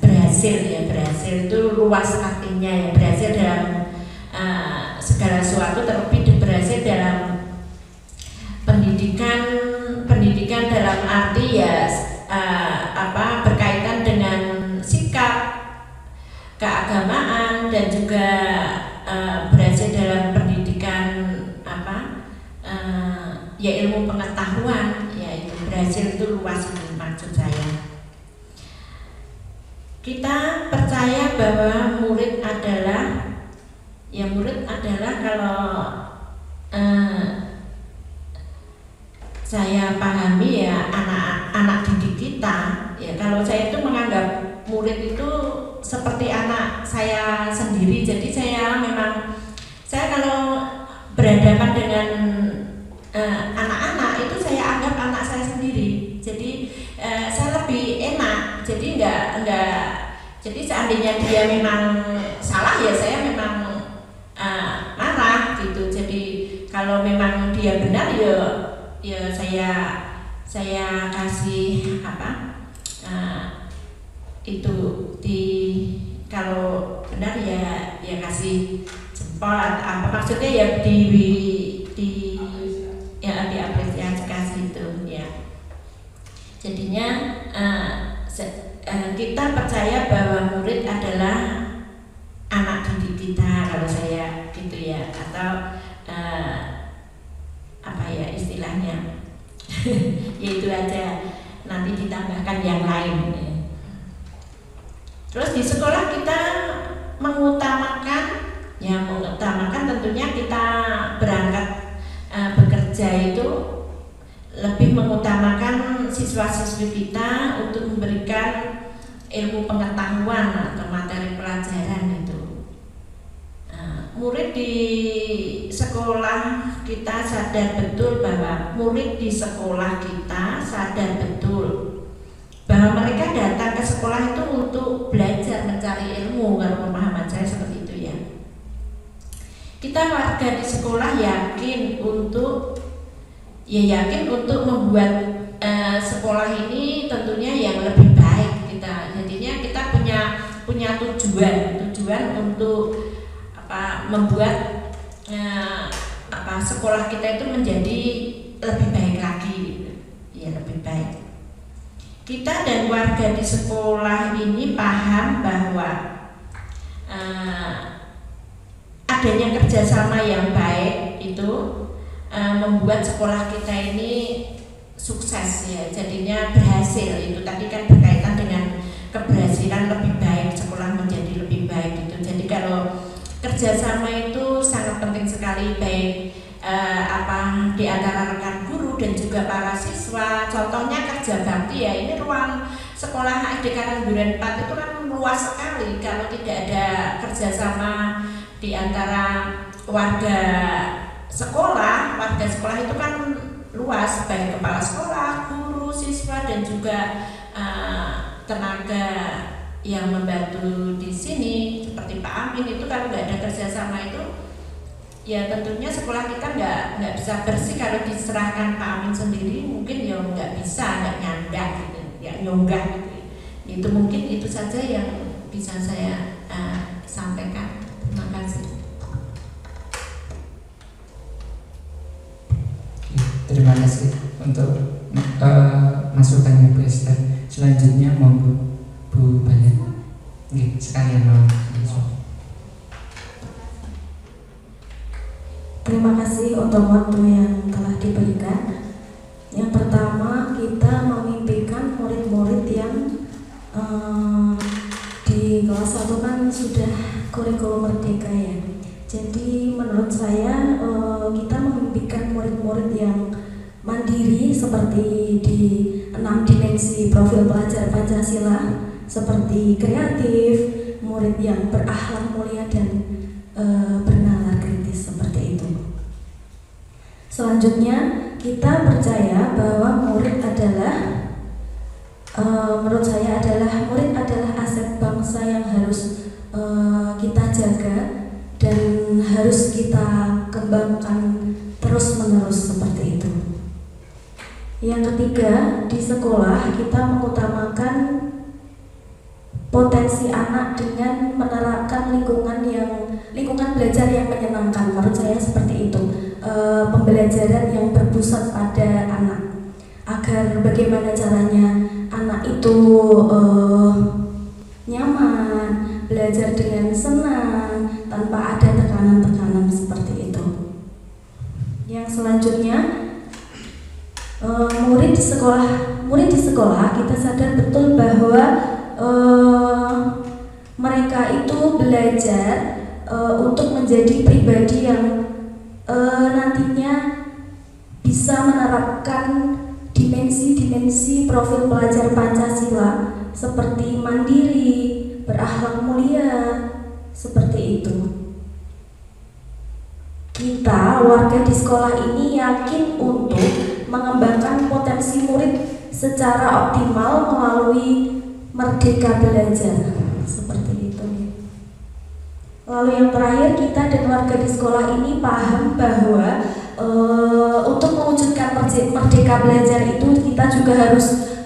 berhasil itu luas artinya ya, berhasil dalam segala sesuatu, terlebih berhasil dalam pendidikan dalam arti ya berkaitan dengan sikap keagamaan, dan juga berhasil dalam pendidikan ya ilmu pengetahuan, ya itu berhasil itu luas, itu maksud saya. Kita percaya bahwa murid adalah kalau saya pahami ya anak didik kita. Ya, kalau saya itu menganggap murid itu seperti anak saya sendiri. Jadi saya kalau berhadapan dengan anak-anak itu saya anggap anak saya sendiri. Jadi saya lebih enak. Jadi jadi seandainya dia memang salah ya saya memang marah gitu. Jadi kalau memang dia benar ya saya kasih kalau benar ya kasih jempol atau maksudnya ya diapresiasi itu ya. Jadinya kita percaya bahwa murid adalah anak didik kita, kalau saya gitu ya, atau istilahnya yaitu aja, nanti ditambahkan yang lain. Terus di sekolah kita mengutamakan tentunya kita berangkat bekerja itu lebih mengutamakan siswa-siswi kita untuk memberikan ilmu pengetahuan atau materi pelajaran itu. Murid di sekolah kita sadar betul bahwa mereka datang ke sekolah itu untuk belajar, mencari ilmu. Kalau pemahaman saya seperti itu ya. Kita warga di sekolah yakin untuk ya yakin untuk membuat sekolah ini tentunya yang lebih baik kita. Jadinya kita punya tujuan untuk membuat sekolah kita itu menjadi lebih baik lagi, ya lebih baik. Kita dan warga di sekolah ini paham bahwa adanya kerjasama yang baik itu membuat sekolah kita ini sukses, ya, jadinya berhasil. Itu tadi kan berkaitan dengan keberhasilan lebih baik, sekolah menjadi lebih baik gitu. Jadi kalau kerjasama itu sangat penting sekali, baik di antara rekan guru dan juga para siswa. Contohnya kerja bakti, ya, ini ruang sekolah SD Karangduren 4 itu kan luas sekali. Kalau tidak ada kerjasama di antara warga sekolah itu kan luas, baik kepala sekolah, guru, siswa, dan juga tenaga yang membantu di sini seperti Pak Amin. Itu kalau nggak ada kerjasama itu, ya tentunya sekolah kita nggak bisa bersih. Kalau diserahkan Pak Amin sendiri mungkin ya nggak bisa, nggak nyandak gitu, ya nyonggah gitu. Itu mungkin itu saja yang bisa saya sampaikan. Terima kasih. Terima kasih untuk masukannya Bu Esther. Selanjutnya monggo Bu Balet. Sekalian mau. Terima kasih untuk waktu yang telah diberikan. Yang pertama, kita memimpikan murid-murid yang di kelas 1 kan sudah kurikulum merdeka, ya. Jadi menurut saya kita memimpikan murid-murid yang mandiri seperti di 6 dimensi profil pelajar Pancasila, seperti kreatif, murid yang berakhlak mulia dan bernalar kritis, seperti itu. Selanjutnya, kita percaya bahwa murid adalah menurut saya murid adalah aset bangsa yang harus kita jaga dan harus kita kembangkan terus-menerus, seperti itu. Yang ketiga, di sekolah kita mengutamakan potensi anak dengan menerapkan lingkungan belajar yang menyenangkan. Menurut saya seperti itu. Pembelajaran yang berpusat pada anak, agar bagaimana caranya anak itu nyaman, belajar dengan senang tanpa ada tekanan-tekanan, seperti itu. Yang selanjutnya, murid di sekolah kita sadar betul bahwa mereka itu belajar untuk menjadi pribadi yang nantinya bisa menerapkan dimensi-dimensi profil pelajar Pancasila seperti mandiri, berakhlak mulia, seperti itu. Kita warga di sekolah ini yakin untuk mengembangkan potensi murid secara optimal melalui Merdeka Belajar, seperti itu. Lalu yang terakhir, kita dan warga di sekolah ini paham bahwa untuk mewujudkan Merdeka Belajar itu kita juga harus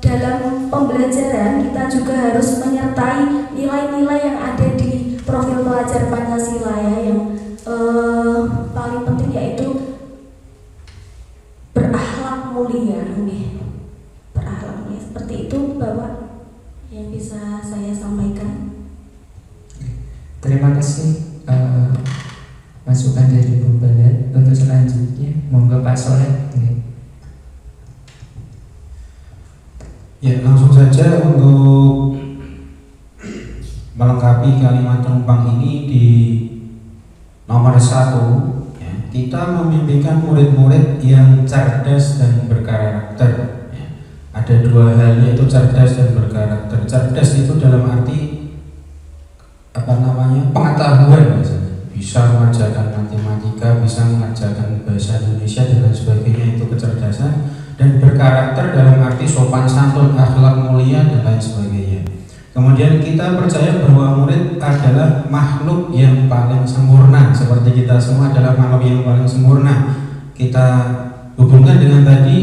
dalam pembelajaran kita juga harus menyertai nilai-nilai yang ada di profil pelajar Pancasila, ya, yang paling penting yaitu berakhlak mulia, berakhlak mulia, seperti itu Bapak yang bisa saya sampaikan. Terima kasih masukan dari Bu Balet. Untuk selanjutnya monggo Pak Soleh. Ya, langsung saja untuk melengkapi kalimat penumpang ini di nomor 1, ya, kita memimpikan murid-murid yang cerdas dan berkarakter, ya. Ada 2 hal, yaitu cerdas dan berkarakter. Cerdas itu dalam arti pengetahuan, bisa mengajarkan matematika, bisa mengajarkan bahasa Indonesia dan lain sebagainya, itu kecerdasan. Dan berkarakter dalam arti sopan santun, akhlak mulia dan lain sebagainya. Kemudian kita percaya bahwa murid adalah makhluk yang paling sempurna, seperti kita semua adalah makhluk yang paling sempurna. kita hubungkan dengan tadi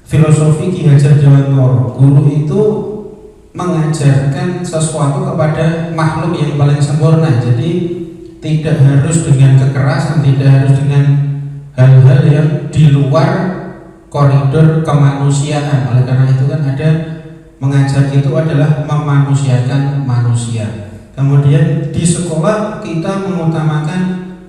filosofi Ki Hajar Dewantara. Guru itu mengajarkan sesuatu kepada makhluk yang paling sempurna. Jadi tidak harus dengan kekerasan, tidak harus dengan hal-hal yang di luar koridor kemanusiaan. Oleh karena itu kan ada mengajar itu adalah memanusiakan manusia. Kemudian di sekolah kita mengutamakan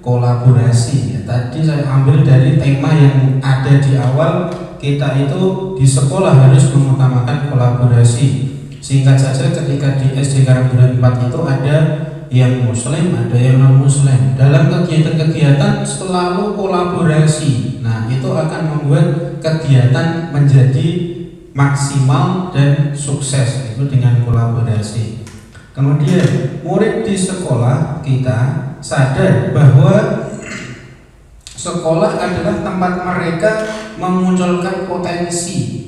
kolaborasi. Ya, tadi saya ambil dari tema yang ada di awal, kita itu di sekolah harus mengutamakan kolaborasi. Singkat saja, ketika di SD Karangduren 4 itu ada yang muslim, ada yang non muslim. Dalam kegiatan-kegiatan selalu kolaborasi. Nah, itu akan membuat kegiatan menjadi maksimal dan sukses, itu dengan kolaborasi. Kemudian murid di sekolah kita sadar bahwa sekolah adalah tempat mereka memunculkan potensi.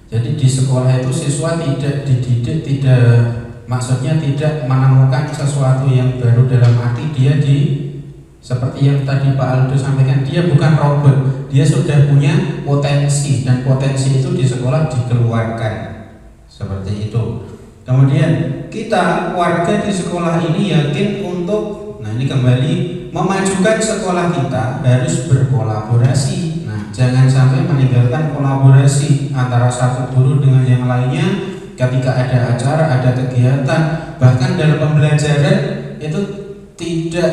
Jadi di sekolah itu siswa tidak dididik, maksudnya tidak menemukan sesuatu yang baru, dalam arti dia seperti yang tadi Pak Aldo sampaikan, dia bukan robot, dia sudah punya potensi, dan potensi itu di sekolah dikeluarkan seperti itu. Kemudian kita warga di sekolah ini yakin untuk, nah ini kembali memajukan sekolah kita harus berkolaborasi. Nah, jangan sampai meninggalkan kolaborasi antara satu guru dengan yang lainnya. Ketika ada acara, ada kegiatan, bahkan dalam pembelajaran itu tidak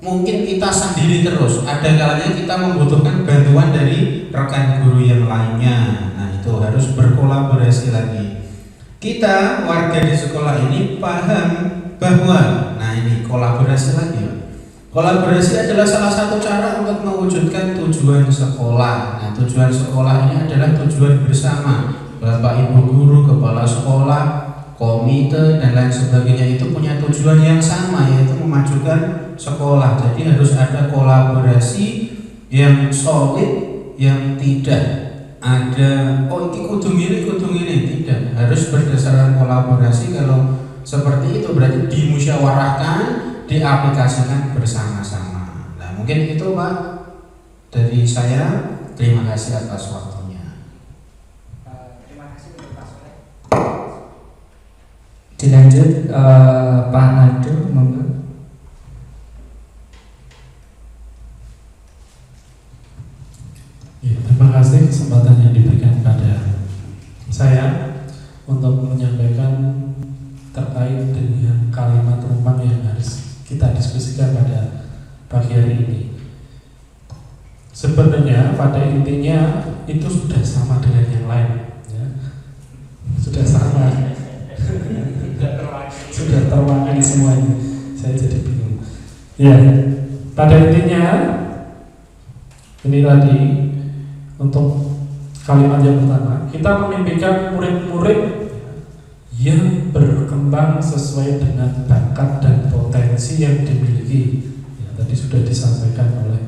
mungkin kita sendiri terus. Ada kalanya kita membutuhkan bantuan dari rekan guru yang lainnya. Nah, itu harus berkolaborasi lagi. Kita warga di sekolah ini paham bahwa, nah ini kolaborasi lagi. Kolaborasi adalah salah satu cara untuk mewujudkan tujuan sekolah. Nah, tujuan sekolah ini adalah tujuan bersama. Bapak Ibu guru, kepala sekolah, komite dan lain sebagainya itu punya tujuan yang sama, yaitu memajukan sekolah. Jadi harus ada kolaborasi yang solid, yang tidak ada ini kudu ini, tidak. Harus berdasarkan kolaborasi. Kalau seperti itu berarti dimusyawarahkan, diaplikasikan bersama-sama. Nah, mungkin itu Pak dari saya. Terima kasih atas waktunya. Dilanjut Pak Aldo, monggo. Ya, terima kasih kesempatan yang diberikan kepada saya untuk menyampaikan terkait dengan kalimat rumah yang harus kita diskusikan pada pagi hari ini. Sebenarnya pada intinya itu sudah sama dengan yang lain, ya. Sudah sama. Sudah terwakili semuanya. Saya jadi bingung. Ya, pada intinya ini tadi untuk kalimat yang pertama, kita memimpikan murid-murid yang berkembang sesuai dengan bakat dan potensi yang dimiliki. Ya, tadi sudah disampaikan oleh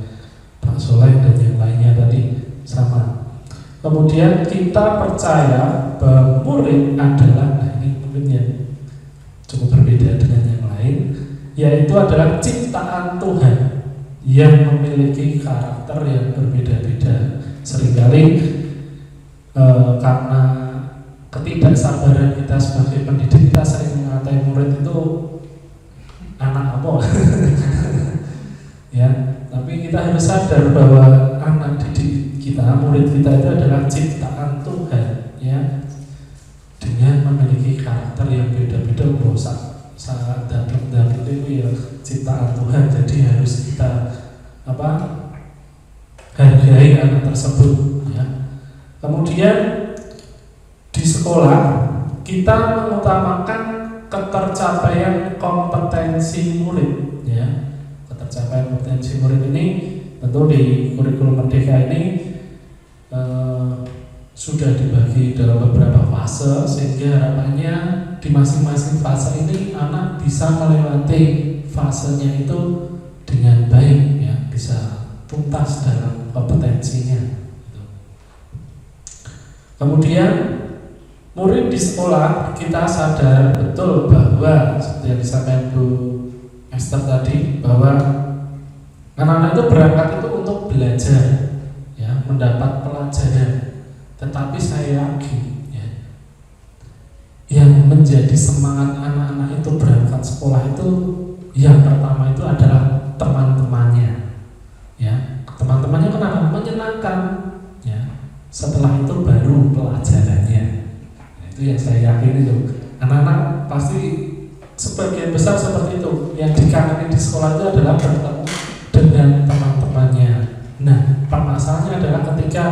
Pak Soleh dan yang lainnya tadi sama. Kemudian kita percaya bahwa murid adalah, nah ini mungkin yang cukup berbeda dengan yang lain, yaitu adalah ciptaan Tuhan yang memiliki karakter yang berbeda-beda. Seringkali karena ketidaksabaran kita sebagai pendidik, kita sering mengatai murid itu anak apa ya, tapi kita harus sadar bahwa anak didik kita, murid kita itu adalah ciptaan Tuhan, ya, dengan memiliki karakter yang beda-beda. Saat datang itu ya ciptaan Tuhan, jadi harus kita hargai anak tersebut, ya. Kemudian di sekolah kita mengutamakan ketercapaian kompetensi murid, ya. Ketercapaian kompetensi murid ini tentu di kurikulum Merdeka ini sudah dibagi dalam beberapa fase, sehingga harapannya di masing-masing fase ini anak bisa melewati fasenya itu dengan baik, ya, bisa tuntas dalam kompetensinya. Kemudian murid di sekolah kita sadar betul bahwa seperti yang disampaikan Bu Esther tadi, bahwa anak-anak itu berangkat itu untuk belajar, mendapat pelajaran, tetapi saya yakin ya, yang menjadi semangat anak-anak itu berangkat sekolah itu yang pertama itu adalah teman-temannya, ya. Teman-temannya kenapa? Menyenangkan, ya. Setelah itu baru pelajarannya. Nah, itu yang saya yakin itu. Anak-anak pasti sebagian besar seperti itu. Yang dikangenin di sekolah itu adalah bertemu dengan teman-temannya. Nah, masalahnya adalah ketika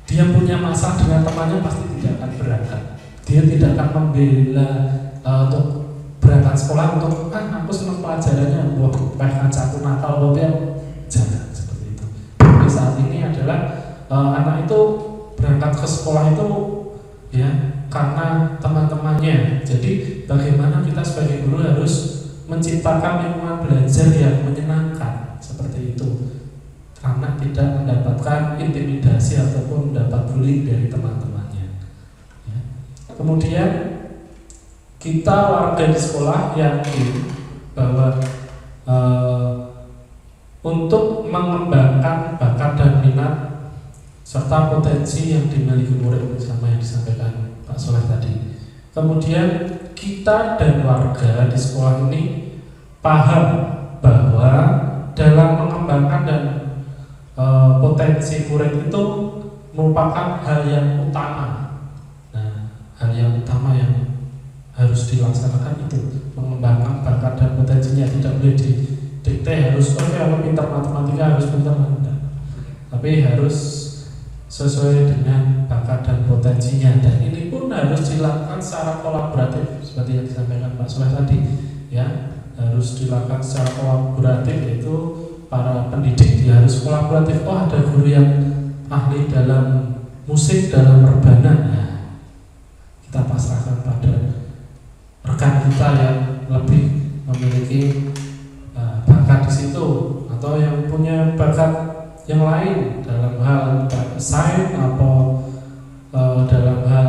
dia punya masalah dengan temannya, pasti tidak akan berangkat. Dia tidak akan membela untuk berangkat sekolah untuk aku senang pelajarannya, buat kancaku nakal, bapak jangan seperti itu. Tapi saat ini adalah anak itu berangkat ke sekolah itu ya karena teman-temannya. Jadi bagaimana kita sebagai guru harus menciptakan lingkungan belajar yang menyenangkan seperti itu. Anak tidak mendapatkan intimidasi ataupun mendapat bullying dari teman-temannya. Ya. Kemudian kita warga di sekolah yakin bahwa untuk mengembangkan bakat dan minat serta potensi yang dimiliki murid sama yang disampaikan Pak Soleh tadi. Kemudian kita dan warga di sekolah ini paham bahwa dalam mengembangkan dan potensi murid itu merupakan hal yang utama. Nah, hal yang utama yang harus dilaksanakan itu mengembangkan bakat dan potensinya, tidak boleh didikte harus kalau pintar matematika harus pintar matematika, tapi harus sesuai dengan bakat dan potensinya, dan ini pun harus dilakukan secara kolaboratif seperti yang disampaikan Pak Soleh tadi, ya harus dilakukan secara kolaboratif, yaitu para pendidik dia harus kolaboratif. Oh, ada guru yang ahli dalam musik, dalam rebana, nah, kita pasrahkan pada rekan kita yang lebih memiliki bakat di situ, atau yang punya bakat yang lain dalam hal sains atau dalam hal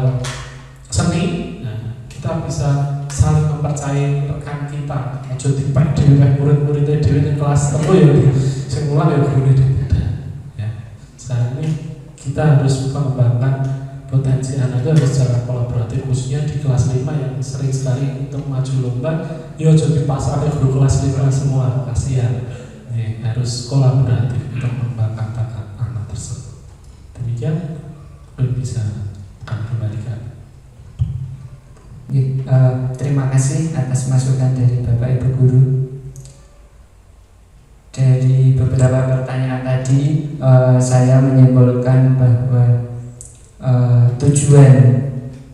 seni. Nah, kita bisa saling mempercayai rekan kita. Aja dipek dhewe murid-muridnya dhewe ning kelas telu ya sing mulang ya gurune beda. Ya. Sekarang ini kita harus mengembangkan potensi anak itu harus secara kolaboratif, khususnya di kelas 5 yang sering sekali untuk maju lomba. Ya aja dipasrahke guru kelas 5 semua, kasihan. Harus kolaboratif untuk mengembangkan bakat anak tersebut. Demikian bisa kami kembalikan. Terima kasih atas masukan dari Bapak Ibu Guru. Dari beberapa pertanyaan tadi, saya menyimpulkan bahwa tujuan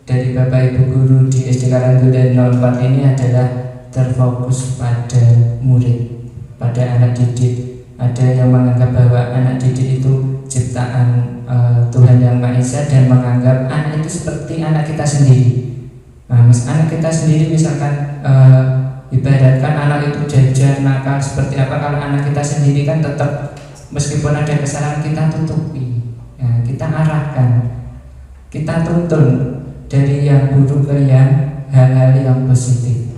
dari Bapak Ibu Guru di SD Karangturi 04 ini adalah terfokus pada murid, pada anak didik. Ada yang menganggap bahwa anak didik itu ciptaan Tuhan Yang Maha Esa dan menganggap anak itu seperti anak kita sendiri. Anak kita sendiri misalkan ibaratkan anak itu jajan nakal seperti apa, kalau anak kita sendiri kan tetap meskipun ada kesalahan kita tutupi, ya, kita arahkan, kita tuntun dari yang buruk ke yang hal-hal yang positif.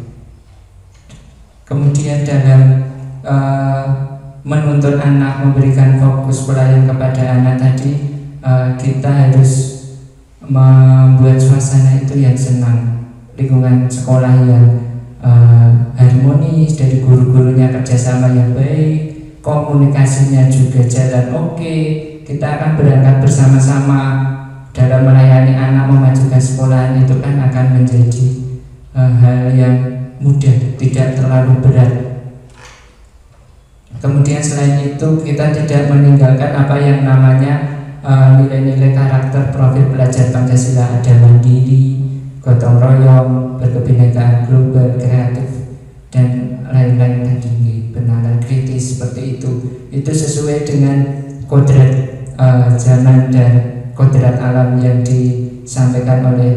Kemudian dalam menuntun anak, memberikan fokus pelayan kepada anak tadi, kita harus membuat suasana itu yang senang, lingkungan sekolah yang harmonis, dari guru-gurunya kerjasama yang baik, komunikasinya juga jalan oke. Kita akan berangkat bersama-sama dalam melayani anak, memajukan sekolahan itu kan akan menjadi hal yang mudah, tidak terlalu berat. Kemudian selain itu kita tidak meninggalkan apa yang namanya nilai-nilai karakter profil belajar Pancasila. Ada mandiri, gotong royong, berkebinekaan global, kreatif, dan lain-lain tadi, benaran kritis seperti itu. Itu sesuai dengan kodrat zaman dan kodrat alam yang disampaikan oleh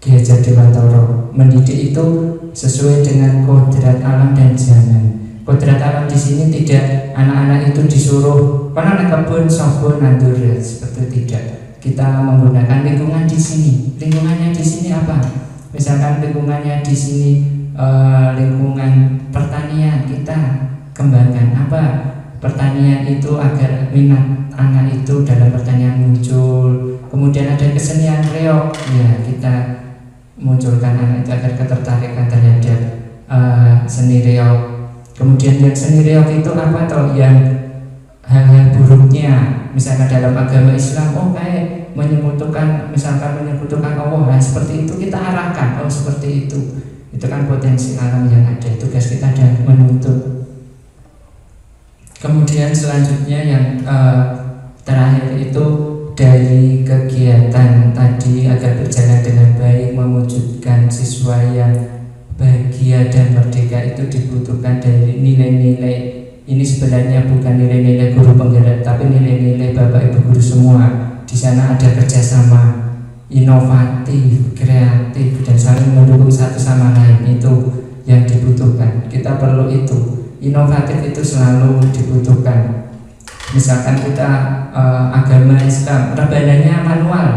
Ki Hajar Dewantoro. Mendidik itu sesuai dengan kodrat alam dan zaman. Kodrat alam di sini tidak anak-anak itu disuruh karena anak kebun, sobon, nandur, seperti tidak. Kita menggunakan lingkungan di sini. Lingkungannya di sini apa? Misalkan lingkungannya di sini lingkungan pertanian, kita kembangkan apa? pertanian itu agar minat anak itu dalam pertanian muncul. Kemudian ada kesenian reog, ya kita munculkan anak itu agar ketertarikan terhadap seni reog. Kemudian yang seni reog itu apa toh yang hal-hal buruknya, misalkan dalam agama Islam, oh kayak menyekutukan, misalkan menyekutukan Allah, nah, seperti itu kita arahkan, oh seperti itu kan potensi alam yang ada, tugas kita adalah menuntut. Kemudian selanjutnya yang terakhir itu dari kegiatan tadi agar berjalan dengan baik, mewujudkan siswa yang bahagia dan merdeka itu dibutuhkan dari nilai-nilai. Ini sebenarnya bukan nilai-nilai guru penggerak, tapi nilai-nilai Bapak Ibu guru semua. Di sana ada kerjasama, inovatif, kreatif, dan saling mendukung satu sama lain. Itu yang dibutuhkan. Kita perlu itu. Inovatif itu selalu dibutuhkan. Misalkan kita agama Islam, rebananya manual.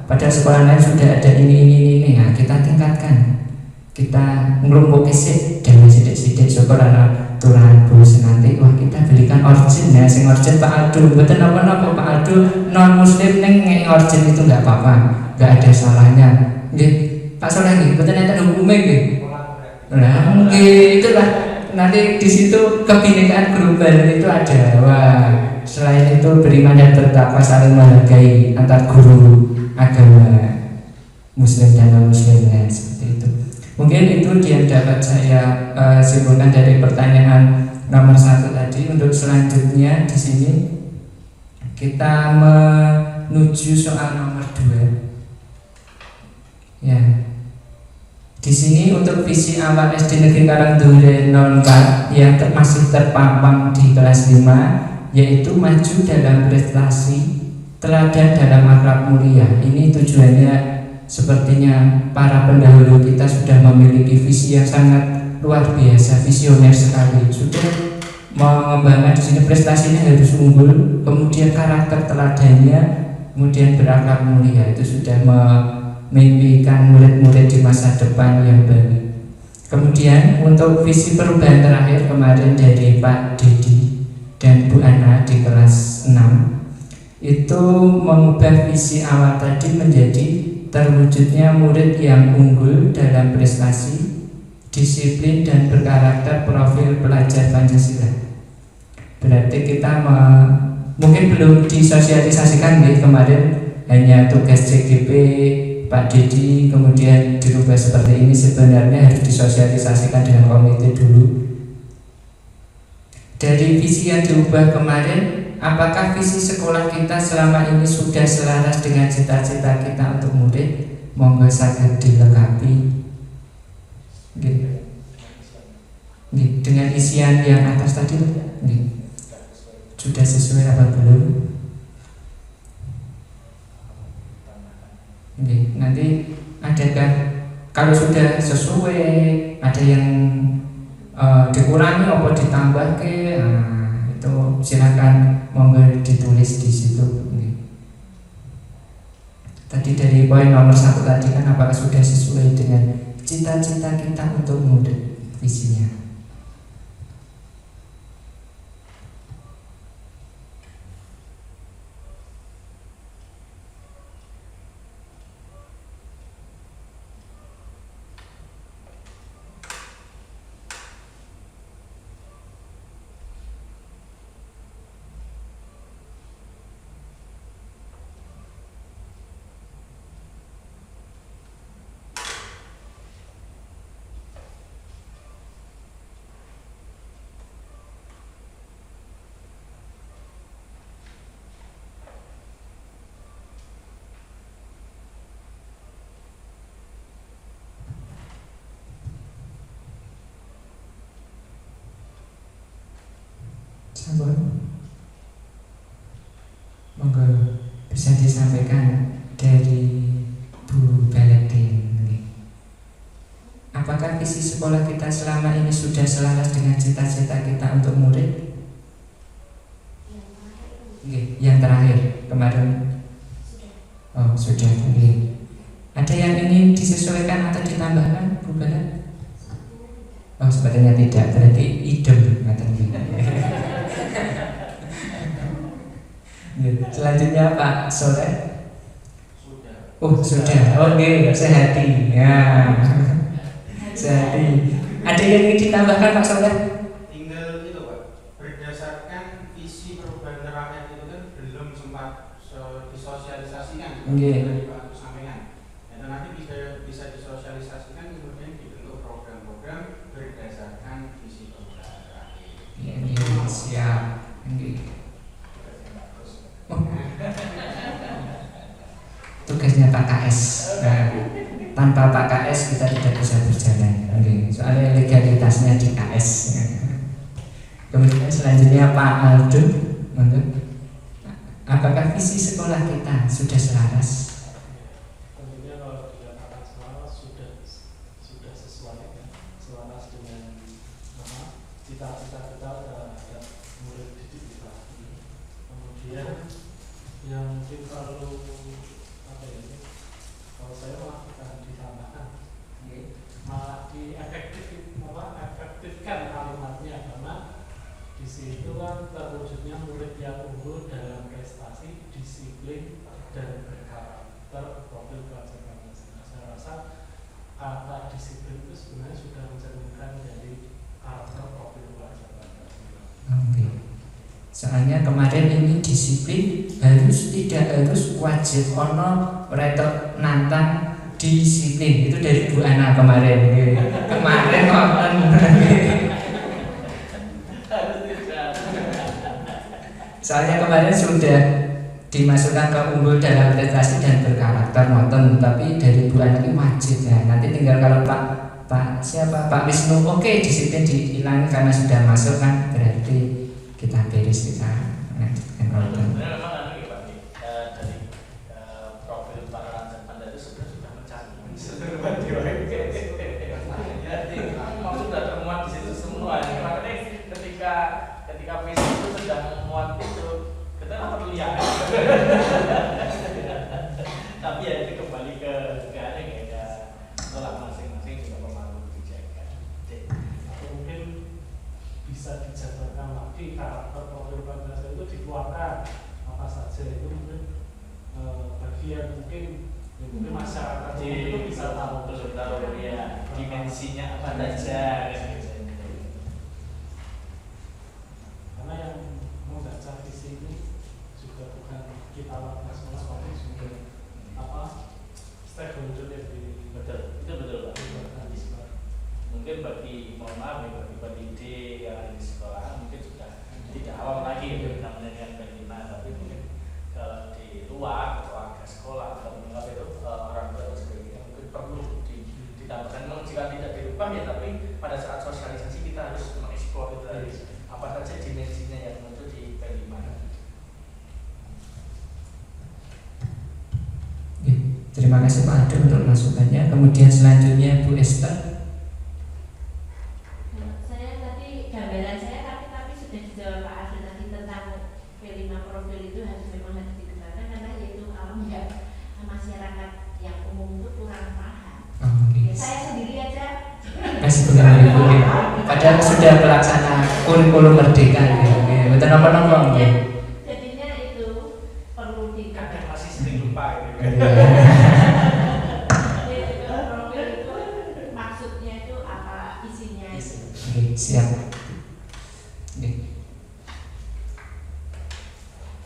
Pada sekolah lain sudah ada ini. Nah, kita tingkatkan. Kita ngelumpuk sik dan sidik-sidik syukur anak Tuhan Bu nanti wah kita belikan origin ya, sing origin Pak Aldo. Betul apa Pak Aldo non muslim neng origin itu nggak apa-apa, nggak ada salahnya. Nggih, Pak Soleh nggih, betul enten hukumnya nggih. Nah, nggih itulah nanti di situ kebinekaan global itu ada. Wah, selain itu beriman dan bertakwa, saling menghargai antar guru agama muslim dan non muslim seperti itu. Mungkin itu yang dapat saya simpulkan dari pertanyaan nomor 1 tadi. Untuk selanjutnya di sini kita menuju soal nomor 2. Ya. Di sini untuk visi awal SD Negeri Karangdure 04 yang masih terpampang di kelas 5, yaitu maju dalam prestasi, teladan dalam akhlak mulia. Ini tujuannya. Sepertinya para pendahulu kita sudah memiliki visi yang sangat luar biasa, visioner sekali. Sudah mengembangkan di sini prestasinya harus unggul, kemudian karakter teladannya, kemudian berakhlak mulia. Itu sudah memimpikan murid-murid di masa depan yang baik. Kemudian untuk visi perubahan terakhir kemarin dari Pak Dedi dan Bu Ana di kelas 6 itu mengubah visi awal tadi menjadi terwujudnya murid yang unggul dalam prestasi, disiplin dan berkarakter profil pelajar Pancasila. Berarti kita mungkin belum disosialisasikan nih kemarin, hanya tugas CGP Pak Dedi kemudian dirubah seperti ini. Sebenarnya harus disosialisasikan dengan komite dulu. Dari visi yang diubah kemarin, apakah visi sekolah kita selama ini sudah selaras dengan cita-cita kita untuk murid? Monggo saged dilengkapi. Dengan isian yang atas tadi, sudah sesuai apa belum? Nanti adakah kalau sudah sesuai, ada yang dikurangi atau ditambah ke? Itu silakan monggo ditulis di situ. Tadi dari poin nomor 1 tadi kan apakah sudah sesuai dengan cita-cita kita untuk murid visinya? Sabar, monggo bisa disampaikan dari Bu Baladin. Apakah visi sekolah kita selama ini sudah selaras dengan cita-cita kita untuk murid? Yang terakhir kemarin. Oh sudah. Ada yang ingin disesuaikan atau ditambahkan, Bu Baladin? Oh sepertinya tidak, berarti idem katanya. Selanjutnya Pak Soleh. Sudah. Oh sudah, oke, sehati ya. Sehati. Ada yang ingin ditambahkan Pak Soleh? Tinggal itu Pak, berdasarkan visi perubahan rakyat itu kan belum sempat disosialisasikan Oke. dari Pak Agus sampaikan. Dan nanti bisa disosialisasikan kemudian dibentuk program-program berdasarkan visi perubahan rakyat. Ya, siap. Tugasnya Pak KS. Nah, tanpa Pak KS kita tidak bisa berjalan. Soalnya legalitasnya di KS. Kemudian selanjutnya Pak Aldo. Apakah visi sekolah kita sudah selaras? Tentunya kalau dikatakan selaras sudah sesuai selaras dengan cita-cita kita terhadap murid didik kita. Kemudian yang mungkin perlu kalau saya malah bukan ditambahkan, malah efektifkan kalimatnya, karena di situ kan terwujudnya murid yang unggul dalam prestasi, disiplin dan berkarakter profil pelajar Pancasila. Saya rasa kata disiplin itu sebenarnya sudah mencerminkan dari karakter profil pelajar Pancasila. Soalnya kemarin ini disiplin tidak harus wajib ono retor nantang disiplin, itu dari Bu Ana kemarin. Kemarin nonton. Soalnya kemarin sudah dimasukkan ke unggul dalam prestasi dan berkarakter nonton, tapi dari Bu Ana ini wajib ya. Nanti tinggal kalau Pak Wisnu oke, disiplin dihilangi karena sudah masuk kan, berarti kita beres, kita lanjutkan nonton. Sebenarnya memang dari profil para Anda itu sudah mencari. Memang sudah termuat di situ semua. Makanya ketika visi itu sudah memuat itu, kita nggak perlu lihat. Tapi ya itu kembali ke sekolah masing-masing juga memang dijaga. Atau mungkin bisa dijabarkan lagi karakter profil Pancasila itu dikeluarkan apa saja, itu mungkin bagi yang mungkin masyarakat itu bisa tahu ya dimensinya apa saja. Karena yang membaca visi ini juga bukan kita lakukan semua, tapi juga stakeholder yang Betul Pak. Mungkin bagi mohon maaf ya, bagi pendidik yang ada di sekolah mungkin sudah tidak awam lagi namanya dengan P5, tapi mungkin kalau di luar keluarga sekolah atau menganggap itu orang tua dan sebagainya mungkin perlu ditambahkan. Memang jika tidak dirubah ya, tapi pada saat sosialisasi kita harus mengeksplor itu tadi, apa saja dimensinya yang muncul di P5. Terima kasih Pak Ade untuk masukannya. Kemudian selanjutnya Bu Esther. Saya tadi gambaran saya tapi sudah dijawab Pak Ade tadi tentang P5 profil itu memang harus dikembangkan, karena yaitu kalau enggak masyarakat yang umum itu kurang paham. Saya sendiri aja Masih bukan Ibu. Padahal sudah pelaksana kurikulum merdeka. Betul apa-apa. jadinya itu perlu Kadang masih sering lupa gitu. profil itu maksudnya itu apa, isinya itu. Siap.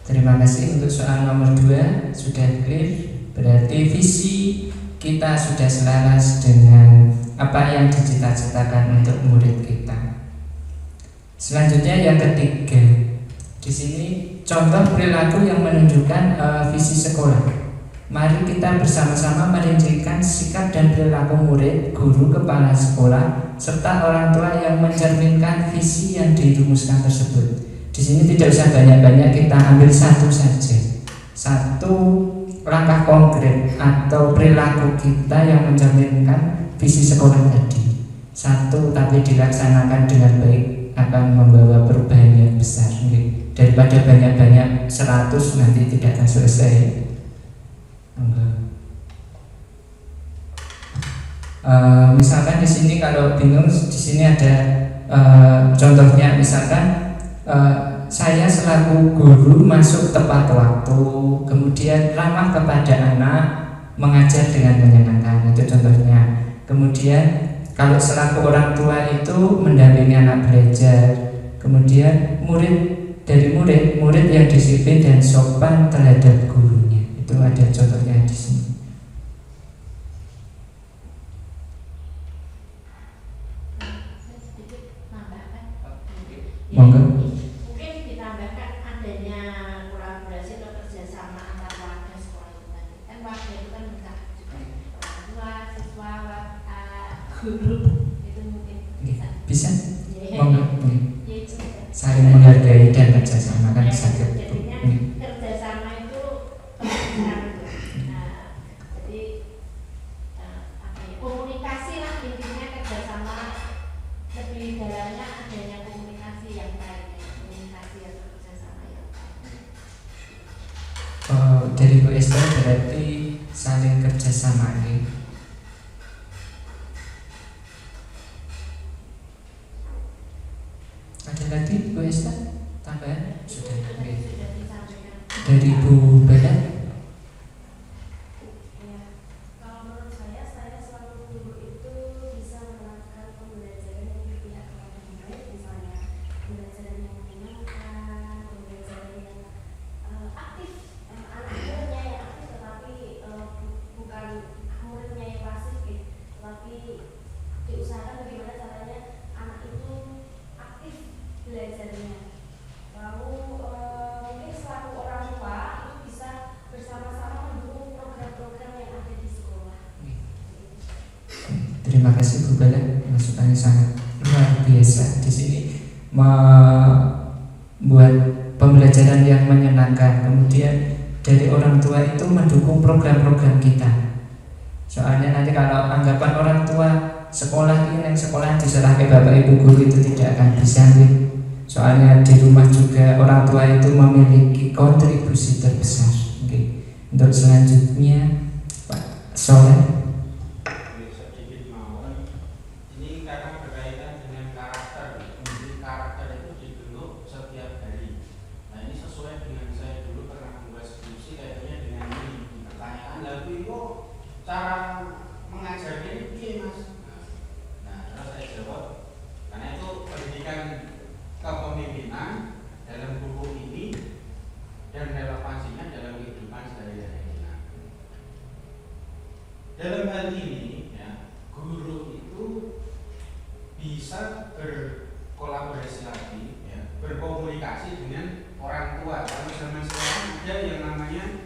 Terima kasih untuk soal nomor 2 sudah clear. Berarti visi kita sudah selaras dengan apa yang dicita-citakan untuk murid kita. Selanjutnya yang ketiga, di sini contoh perilaku yang menunjukkan visi sekolah. Mari kita bersama-sama merincikan sikap dan perilaku murid, guru, kepala sekolah, serta orang tua yang mencerminkan visi yang dirumuskan tersebut. Di sini tidak usah banyak-banyak, kita ambil satu saja. Satu langkah konkret atau perilaku kita yang mencerminkan visi sekolah tadi. Satu tapi dilaksanakan dengan baik akan membawa perubahan yang besar. Daripada banyak-banyak 100 nanti tidak akan selesai. Misalkan di sini kalau bingung, di sini ada contohnya, misalkan saya selaku guru masuk tepat waktu, kemudian ramah kepada anak, mengajar dengan menyenangkan, itu contohnya. Kemudian kalau selaku orang tua itu mendampingi anak belajar, kemudian murid yang disiplin dan sopan terhadap gurunya, itu ada contohnya di sini. Monggo. Mungkin ditambahkan adanya kolaborasi atau kerjasama antar warga sekolah itu tadi. Kan warga itu kan bisa juga orang tua, siswa, guru itu mungkin bisa. Bisa? Ya, Monggo. ya itu. Saling menghargai dan kerjasama kan sakit. Jadinya kerjasama itu penting itu. Jadi apa ya, komunikasi lah intinya, kerjasama lebih dalamnya adanya komunikasi yang baik, komunikasi atau kerjasama yang baik. Dari Bu Esther berarti saling kerjasama ini. Ada lagi Bu Esther? Tambahan? Sudah. Oke. Sudah disampaikan. Dari Bu Bella? Kalau menurut saya selaku guru itu bisa melakukan pembelajaran yang berpihak kepada murid, misalnya pembelajaran yang menyenangkan, pembelajaran yang aktif, anak muridnya yang aktif tetapi bukan muridnya yang pasif, tetapi diusahakan bagaimana caranya anak itu aktif belajarnya. Lalu mungkin selaku orang tua itu bisa bersama-sama mendukung program-program yang ada di sekolah. Terima kasih Bu Bella, masukannya sangat luar biasa di sini, membuat pembelajaran yang menyenangkan. Kemudian dari orang tua itu mendukung program-program kita. Soalnya nanti kalau anggapan orang tua sekolah ini yang sekolah diserah ke bapak ibu guru itu tidak akan bisa. Soalnya di rumah juga orang tua itu memiliki kontribusi terbesar. Oke. Untuk selanjutnya Pak Soleh. Sedikit mawon, ini karena berkaitan dengan karakter. Jadi karakter itu dibentuk setiap hari. Nah ini sesuai dengan saya dulu pernah membuat skripsi kayaknya dengan ini pertanyaan, lalu itu cara mengajarnya ini piye mas? Nah terus saya jawab, karena itu pendidikan kepemimpinan dalam buku ini dan relevansinya dalam kehidupan sehari-hari. Dalam hal ini ya, guru itu bisa berkolaborasi lagi ya, berkomunikasi dengan orang tua. Kalau zaman sekarang ada yang namanya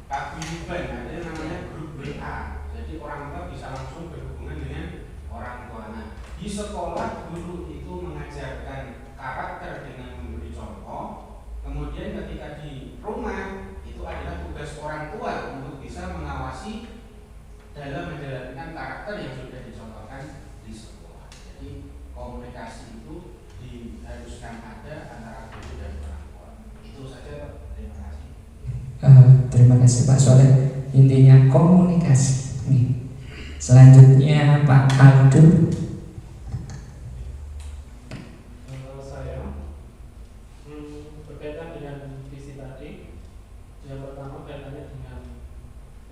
paguyuban, ada yang namanya grup WA. Jadi orang tua bisa langsung berhubungan dengan orang tua. Nah, di sekolah guru itu mengajarkan karakter dengan memberi contoh. Kemudian ketika di rumah itu adalah tugas orang tua untuk bisa mengawasi dalam menjalankan karakter yang sudah dicontohkan di sekolah. Jadi komunikasi itu diharuskan ada antara guru dan orang tua. Itu saja. Terima kasih. Terima kasih Pak Soleh. Intinya komunikasi. Nih. Selanjutnya Pak Aldo. Berkaitan dengan visi tadi, yang pertama kaitannya dengan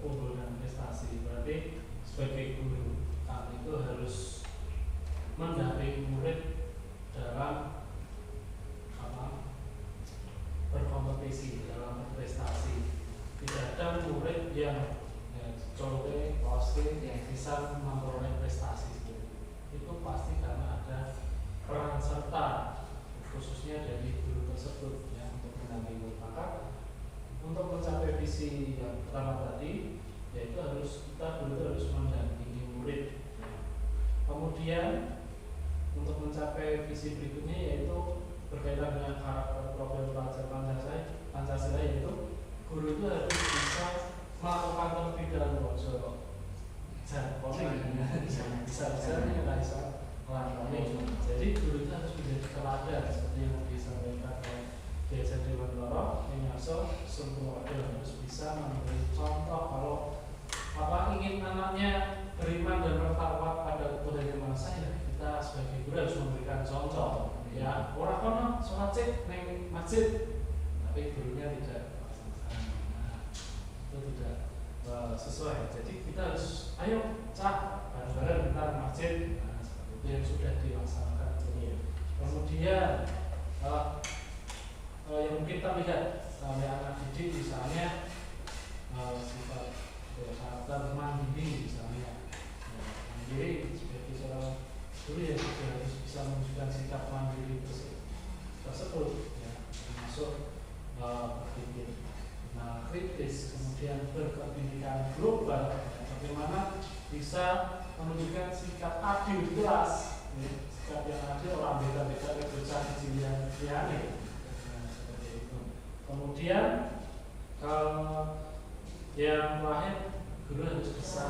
unggul dan prestasi. Berarti sebagai guru kami itu harus mendampingi murid dalam berkompetisi, dalam berprestasi. Tidak ada murid yang colok, pasti yang bisa memperoleh prestasi itu pasti karena ada peran serta khususnya dari guru tersebut ya, untuk mendampingi. Maka untuk mencapai visi yang pertama tadi, yaitu kita guru harus mendampingi murid ya. Kemudian untuk mencapai visi berikutnya yaitu berkaitan dengan karakter program pelajar Pancasila, yaitu guru itu harus bisa melakukan terlebih dahulu bisa jadi guru itu harus menjadi teladan seperti yang disampaikan oleh Desa Dewan Loro Minyaso. Semua harus bisa memberi contoh kalau ingin anaknya beriman dan bertakwa pada Tuhan Yang Maha Esa, ya kita sebagai guru harus memberikan contoh. ya orang kono sholat cek neng masjid, tapi gurunya tidak melaksanakan. Nah, itu tidak sesuai. Jadi kita harus ayo cak bareng-bareng kita ke masjid. Nah, seperti itu yang sudah dilaksanakan. Kemudian yang mungkin kita lihat oleh anak didik misalnya sifat karakter mandiri misalnya. Mandiri sebagai seorang guru ya juga harus bisa menunjukkan sikap mandiri tersebut ya, termasuk berpikir kritis, kemudian berpendidikan global, bagaimana bisa menunjukkan sikap adil jelas ya, sikap yang adil, orang beda-beda berbeda kecilian seperti itu. Kemudian yang terakhir, guru harus bisa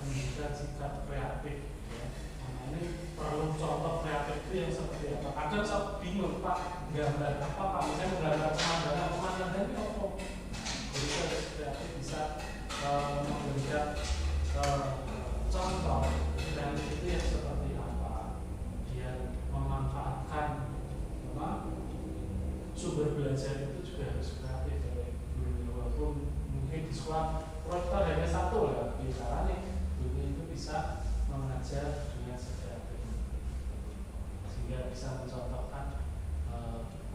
menunjukkan sikap kreatif ya. Nah, ini perlu contoh kreatif itu yang seperti apa? Kadang saya bingung, Pak, gambar apa Pak? Misalnya gambar pemandangan ini apa? Jadi harus kreatif bisa memberikan contoh kreatif itu yang seperti apa? Kemudian memanfaatkan sumber belajar itu juga harus kreatif oleh guru, walaupun mungkin di sekolah proyektor hanya satu lah, biasanya nih guru itu bisa mengajar dengan sekreatif sehingga bisa mencontohkan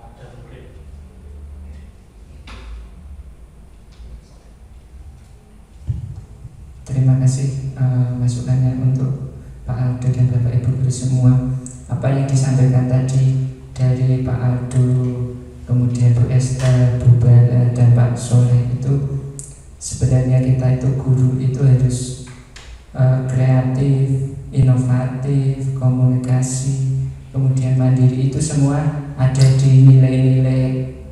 pada murid. Terima kasih masukannya untuk Pak Aldo dan Bapak Ibu guru semua. Apa yang disampaikan tadi dari Pak Aldo, kemudian Bu Esther, Bu Bala, dan Pak Soleh itu sebenarnya kita itu guru itu harus kreatif, inovatif, komunikasi, kemudian mandiri, itu semua ada di nilai-nilai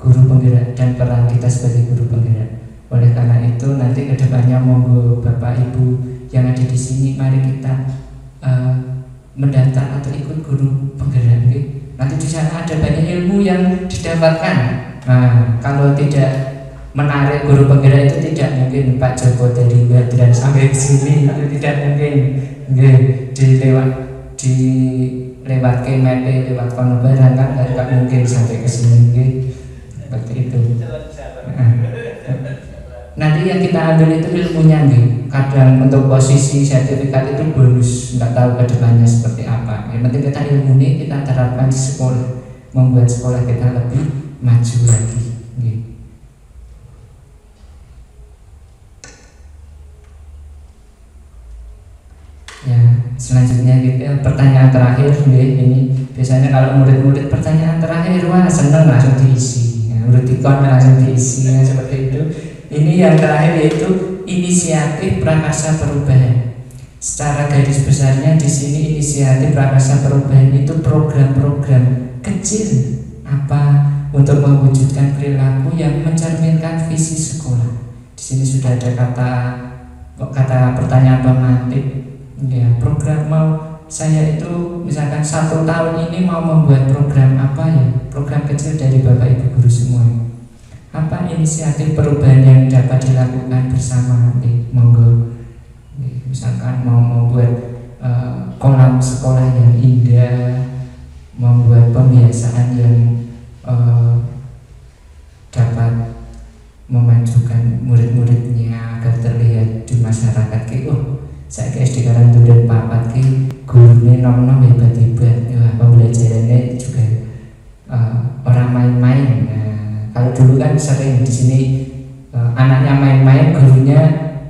guru penggerak dan peran kita sebagai guru penggerak. Oleh karena itu nanti kedepannya monggo Bapak Ibu yang ada di sini, mari kita mendaftar atau ikut guru penggerak. Nanti di sana ada banyak ilmu yang didapatkan. Nah, kalau tidak menarik guru penggerak itu tidak mungkin Pak Joko dari Badran sampai ke sini, itu tidak mungkin. Lewat KMP, lewat kono barang kan tidak mungkin sampai ke sini. Seperti itu. Nanti yang kita ambil itu ilmunya nih. Kadang untuk posisi sertifikat itu bonus, nggak tahu kedepannya seperti apa. Yang penting kita ilmu ini kita terapkan di sekolah, membuat sekolah kita lebih maju lagi. Ya, selanjutnya kita pertanyaan terakhir. Ini biasanya kalau murid-murid pertanyaan terakhir, wah seneng langsung diisi. Murid ikon langsung diisi, seperti itu. Ini yang terakhir yaitu inisiatif prakarsa perubahan. Secara garis besarnya di sini inisiatif prakarsa perubahan itu program-program kecil apa untuk mewujudkan perilaku yang mencerminkan visi sekolah. Di sini sudah ada kata pertanyaan pemantik. Ya, program mau saya itu misalkan 1 tahun ini mau membuat program apa ya? Program kecil dari Bapak Ibu guru semua. Apa inisiatif perubahan yang dapat dilakukan bersama? Monggo. Misalkan mau membuat kolam sekolah yang indah, membuat pembiasaan yang dapat memajukan murid-muridnya agar terlihat di masyarakat. Saya ke SD Karangturi Papat gurunya nom-nom hebat-hebat. Pembelajarannya juga orang main-main. Kalau dulu kan sering di sini anaknya main-main, gurunya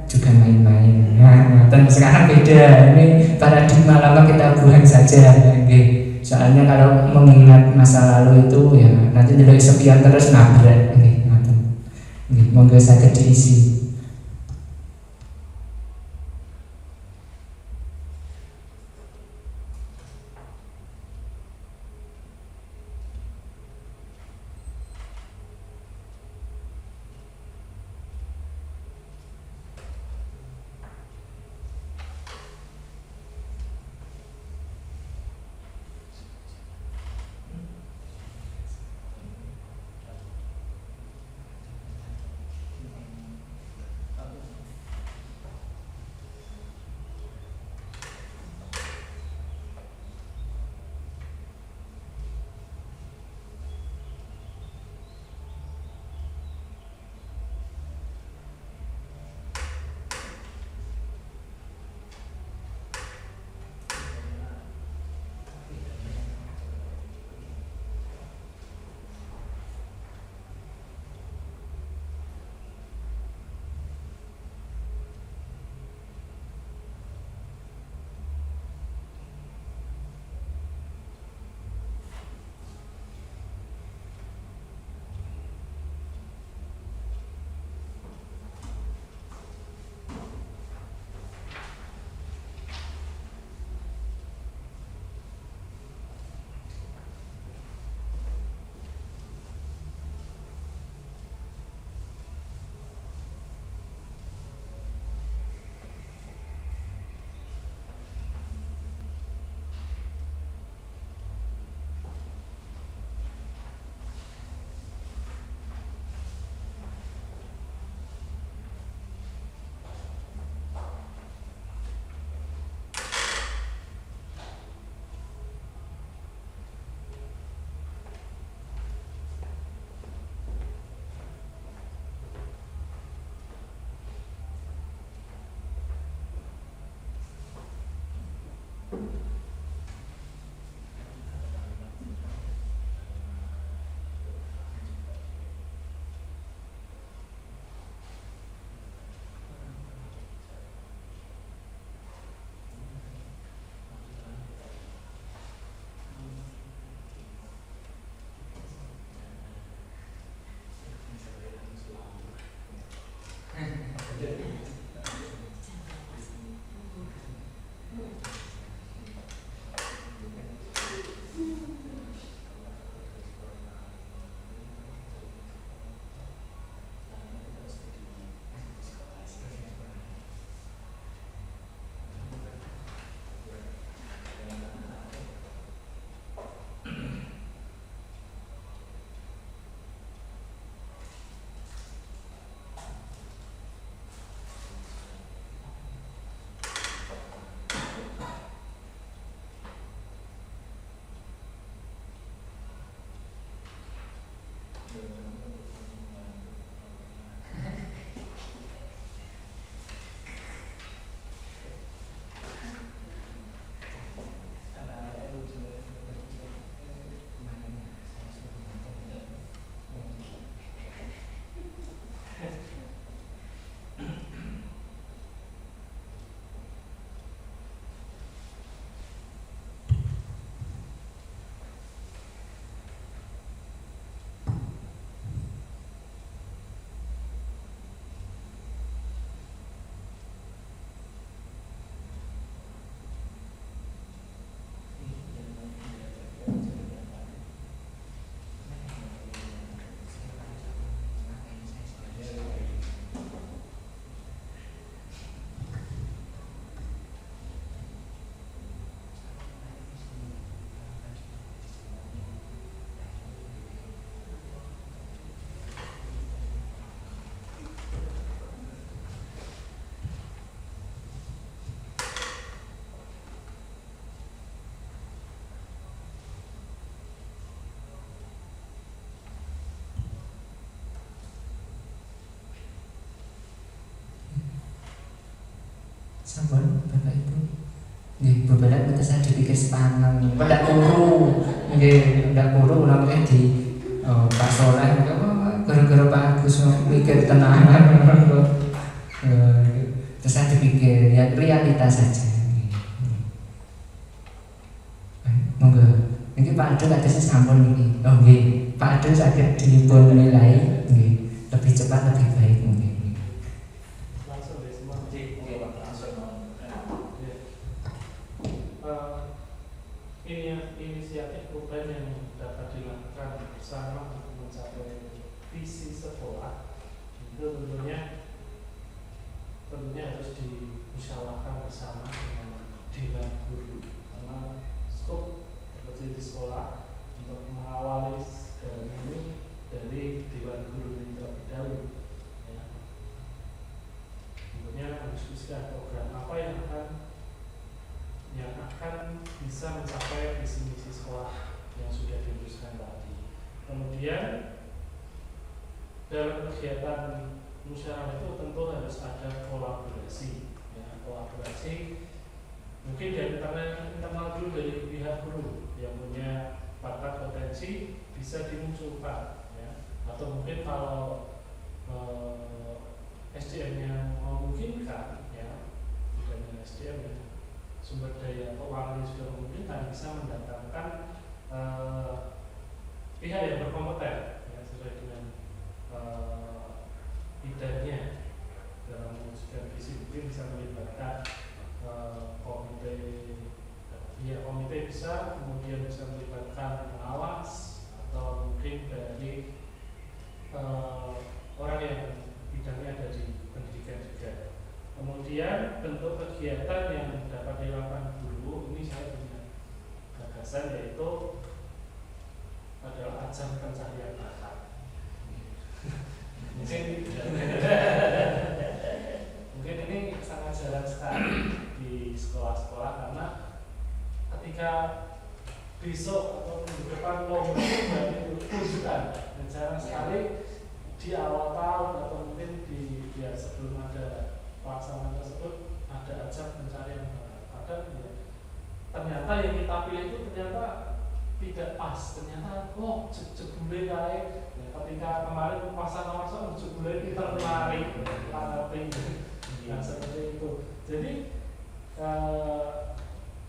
juga main-main. Nah, dan sekarang beda. Ini paradigma lama kita buang saja. Soalnya kalau mengingat masa lalu itu ya nanti nilai sekian terus nabrak. Monggo saged diisi. Sampun Bapak Ibu. Nggih, bebelan mboten saged dipikir sepanang. Ndak kuru. Nggih, ndak kuru namanya di Pak Soleh gara-gara Pak Agus mikir tenanan. Terus saya dipikir ya realitas saja. Monggo. Niki Pak Ado kadang sampun niki. Oh nggih, Pak Ado saged dipun nilai nggih lebih cepat lebih baik mungkin. Inisiatif perubahan yang dapat dilakukan bersama untuk mencapai visi sekolah itu tentunya harus dimusyawarahkan bersama dengan dewan guru, karena skop bekerja di sekolah untuk mengawali segala ini dari dewan guru ini terlebih dahulu. Tentunya mendiskusikan program apa yang akan bisa mencapai visi misi sekolah yang sudah dirumuskan tadi. Kemudian dalam kegiatan musyawarah itu tentu harus ada kolaborasi. Kolaborasi mungkin dari internal dulu dari pihak guru yang punya bakat potensi bisa dimunculkan, atau mungkin kalau SDM-nya memungkinkan, bukan SDM ya, sumber daya keuangan yang sudah memungkinkan, bisa mendatangkan pihak yang berkompeten sesuai dengan bidangnya dalam mewujudkan visi. Mungkin bisa melibatkan komite bisa, kemudian bisa melibatkan pengawas atau mungkin dari orang yang bidangnya ada di pendidikan juga. Kemudian bentuk kegiatan yang dapat dilakukan guru ini saya punya gagasan, yaitu adalah ajang pencarian bakat. Mungkin ini sangat jarang sekali di sekolah-sekolah, karena ketika besok atau minggu depan lomba tunjukkan, dan jarang sekali di awal tahun atau mungkin di sebelum ada pelaksanaan tersebut ada ajang pencarian bakat. ternyata yang kita pilih itu ternyata tidak pas, ternyata jebule kae. Ketika kemarin pasang jebule kita lari yang seperti itu. Jadi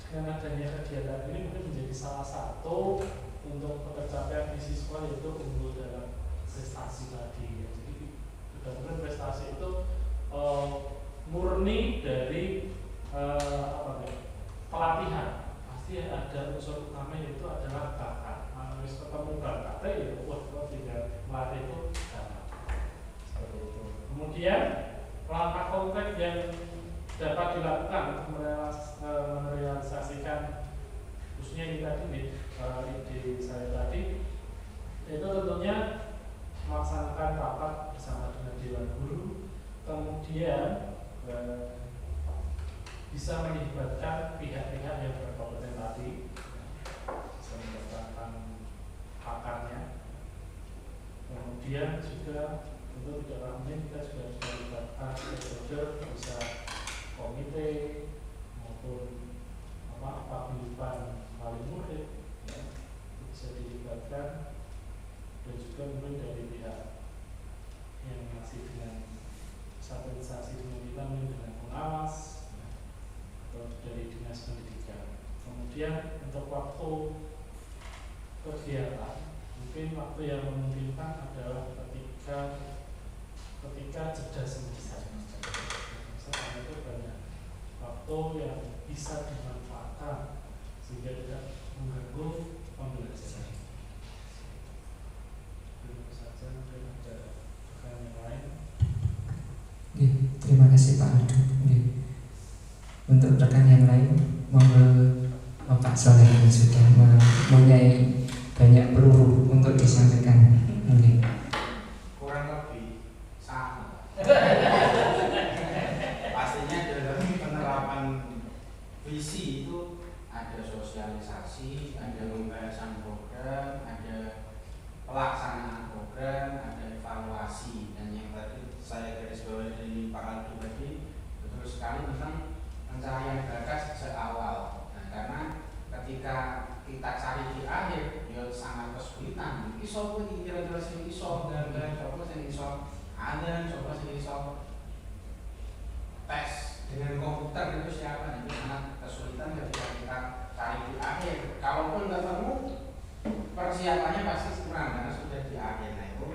dengan adanya kegiatan ini mungkin menjadi salah satu untuk pencapaian visi sekolah, yaitu unggul dalam prestasi tadi. Jadi benar-benar prestasi itu murni dari pelatihan. Pasti ada unsur utama, yaitu adalah bakat. Harus ketemu bakatnya, ya kalau tidak melatih itu bakat. Seperti itu. Kemudian langkah konkret yang dapat dilakukan untuk merealisasikan khususnya ini tadi ide saya tadi, itu tentunya melaksanakan rapat bersama dengan Dewan Guru, kemudian bisa melibatkan pihak-pihak yang berkompeten tadi, bisa mendapatkan pakarnya, kemudian juga untuk tidak mungkin kita juga bisa melibatkan stakeholder, bisa komite maupun paguyuban wali murid, ya, bisa dilibatkan, dan juga mungkin dari pihak yang masih dengan satu instansi dengan kita, mungkin dengan pengawas, ya, atau dari dinas pendidikan. Kemudian untuk waktu kegiatan, mungkin waktu yang memungkinkan adalah ketika jeda sebentar. Karena itu banyak waktu yang bisa dimanfaatkan sehingga tidak mengganggu pembelajaran. Itu saja, mungkin ada pertanyaan yang lain. Terima kasih Pak Adu. Untuk rekan yang lain, monggo Pak Soleh yang sudah mempunyai banyak peluru untuk disampaikan. Kurang lebih sama. Pastinya dalam penerapan visi itu ada sosialisasi, ada pembahasan program, ada pelaksanaan program, ada evaluasi, dan yang tadi saya garis bawahi dari Pak Aldo tadi betul sekali tentang pencarian bakat sejak awal. Nah, karena ketika kita cari di akhir, ya sangat kesulitan. Iso pun kira-kira sing iso gambar, coba sing iso ada, coba sing iso tes dengan komputer, itu siapa? Itu sangat kesulitan ketika kita cari di akhir. Kalaupun ketemu, persiapannya pasti kurang karena sudah di akhir. Nah, itu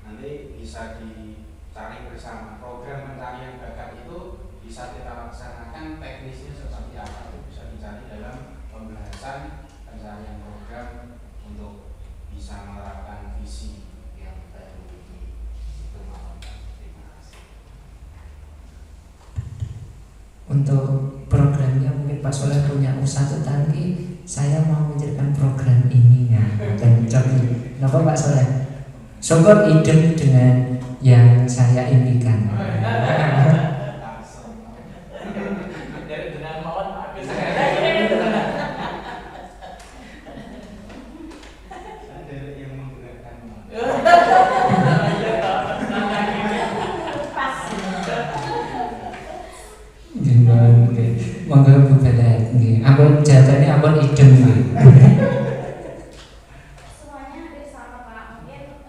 nanti bisa dicari bersama. Program pencarian bakat itu bisa kita laksanakan, teknisnya seperti apa itu bisa dicari dalam pembahasan pencarian program untuk bisa menerapkan visi yang baru ini. Itu malam. Terima kasih. Untuk programnya mungkin Pak Soleh punya usaha, tetapi saya mau menjadikan program ini ya. Dan coba, kenapa Pak Soleh? Syukur idem dengan yang saya impikan. Monggo Bu Belet, nggih. Ampun jatane ampun idem nggih. Semuanya hampir sama Pak. Mungkin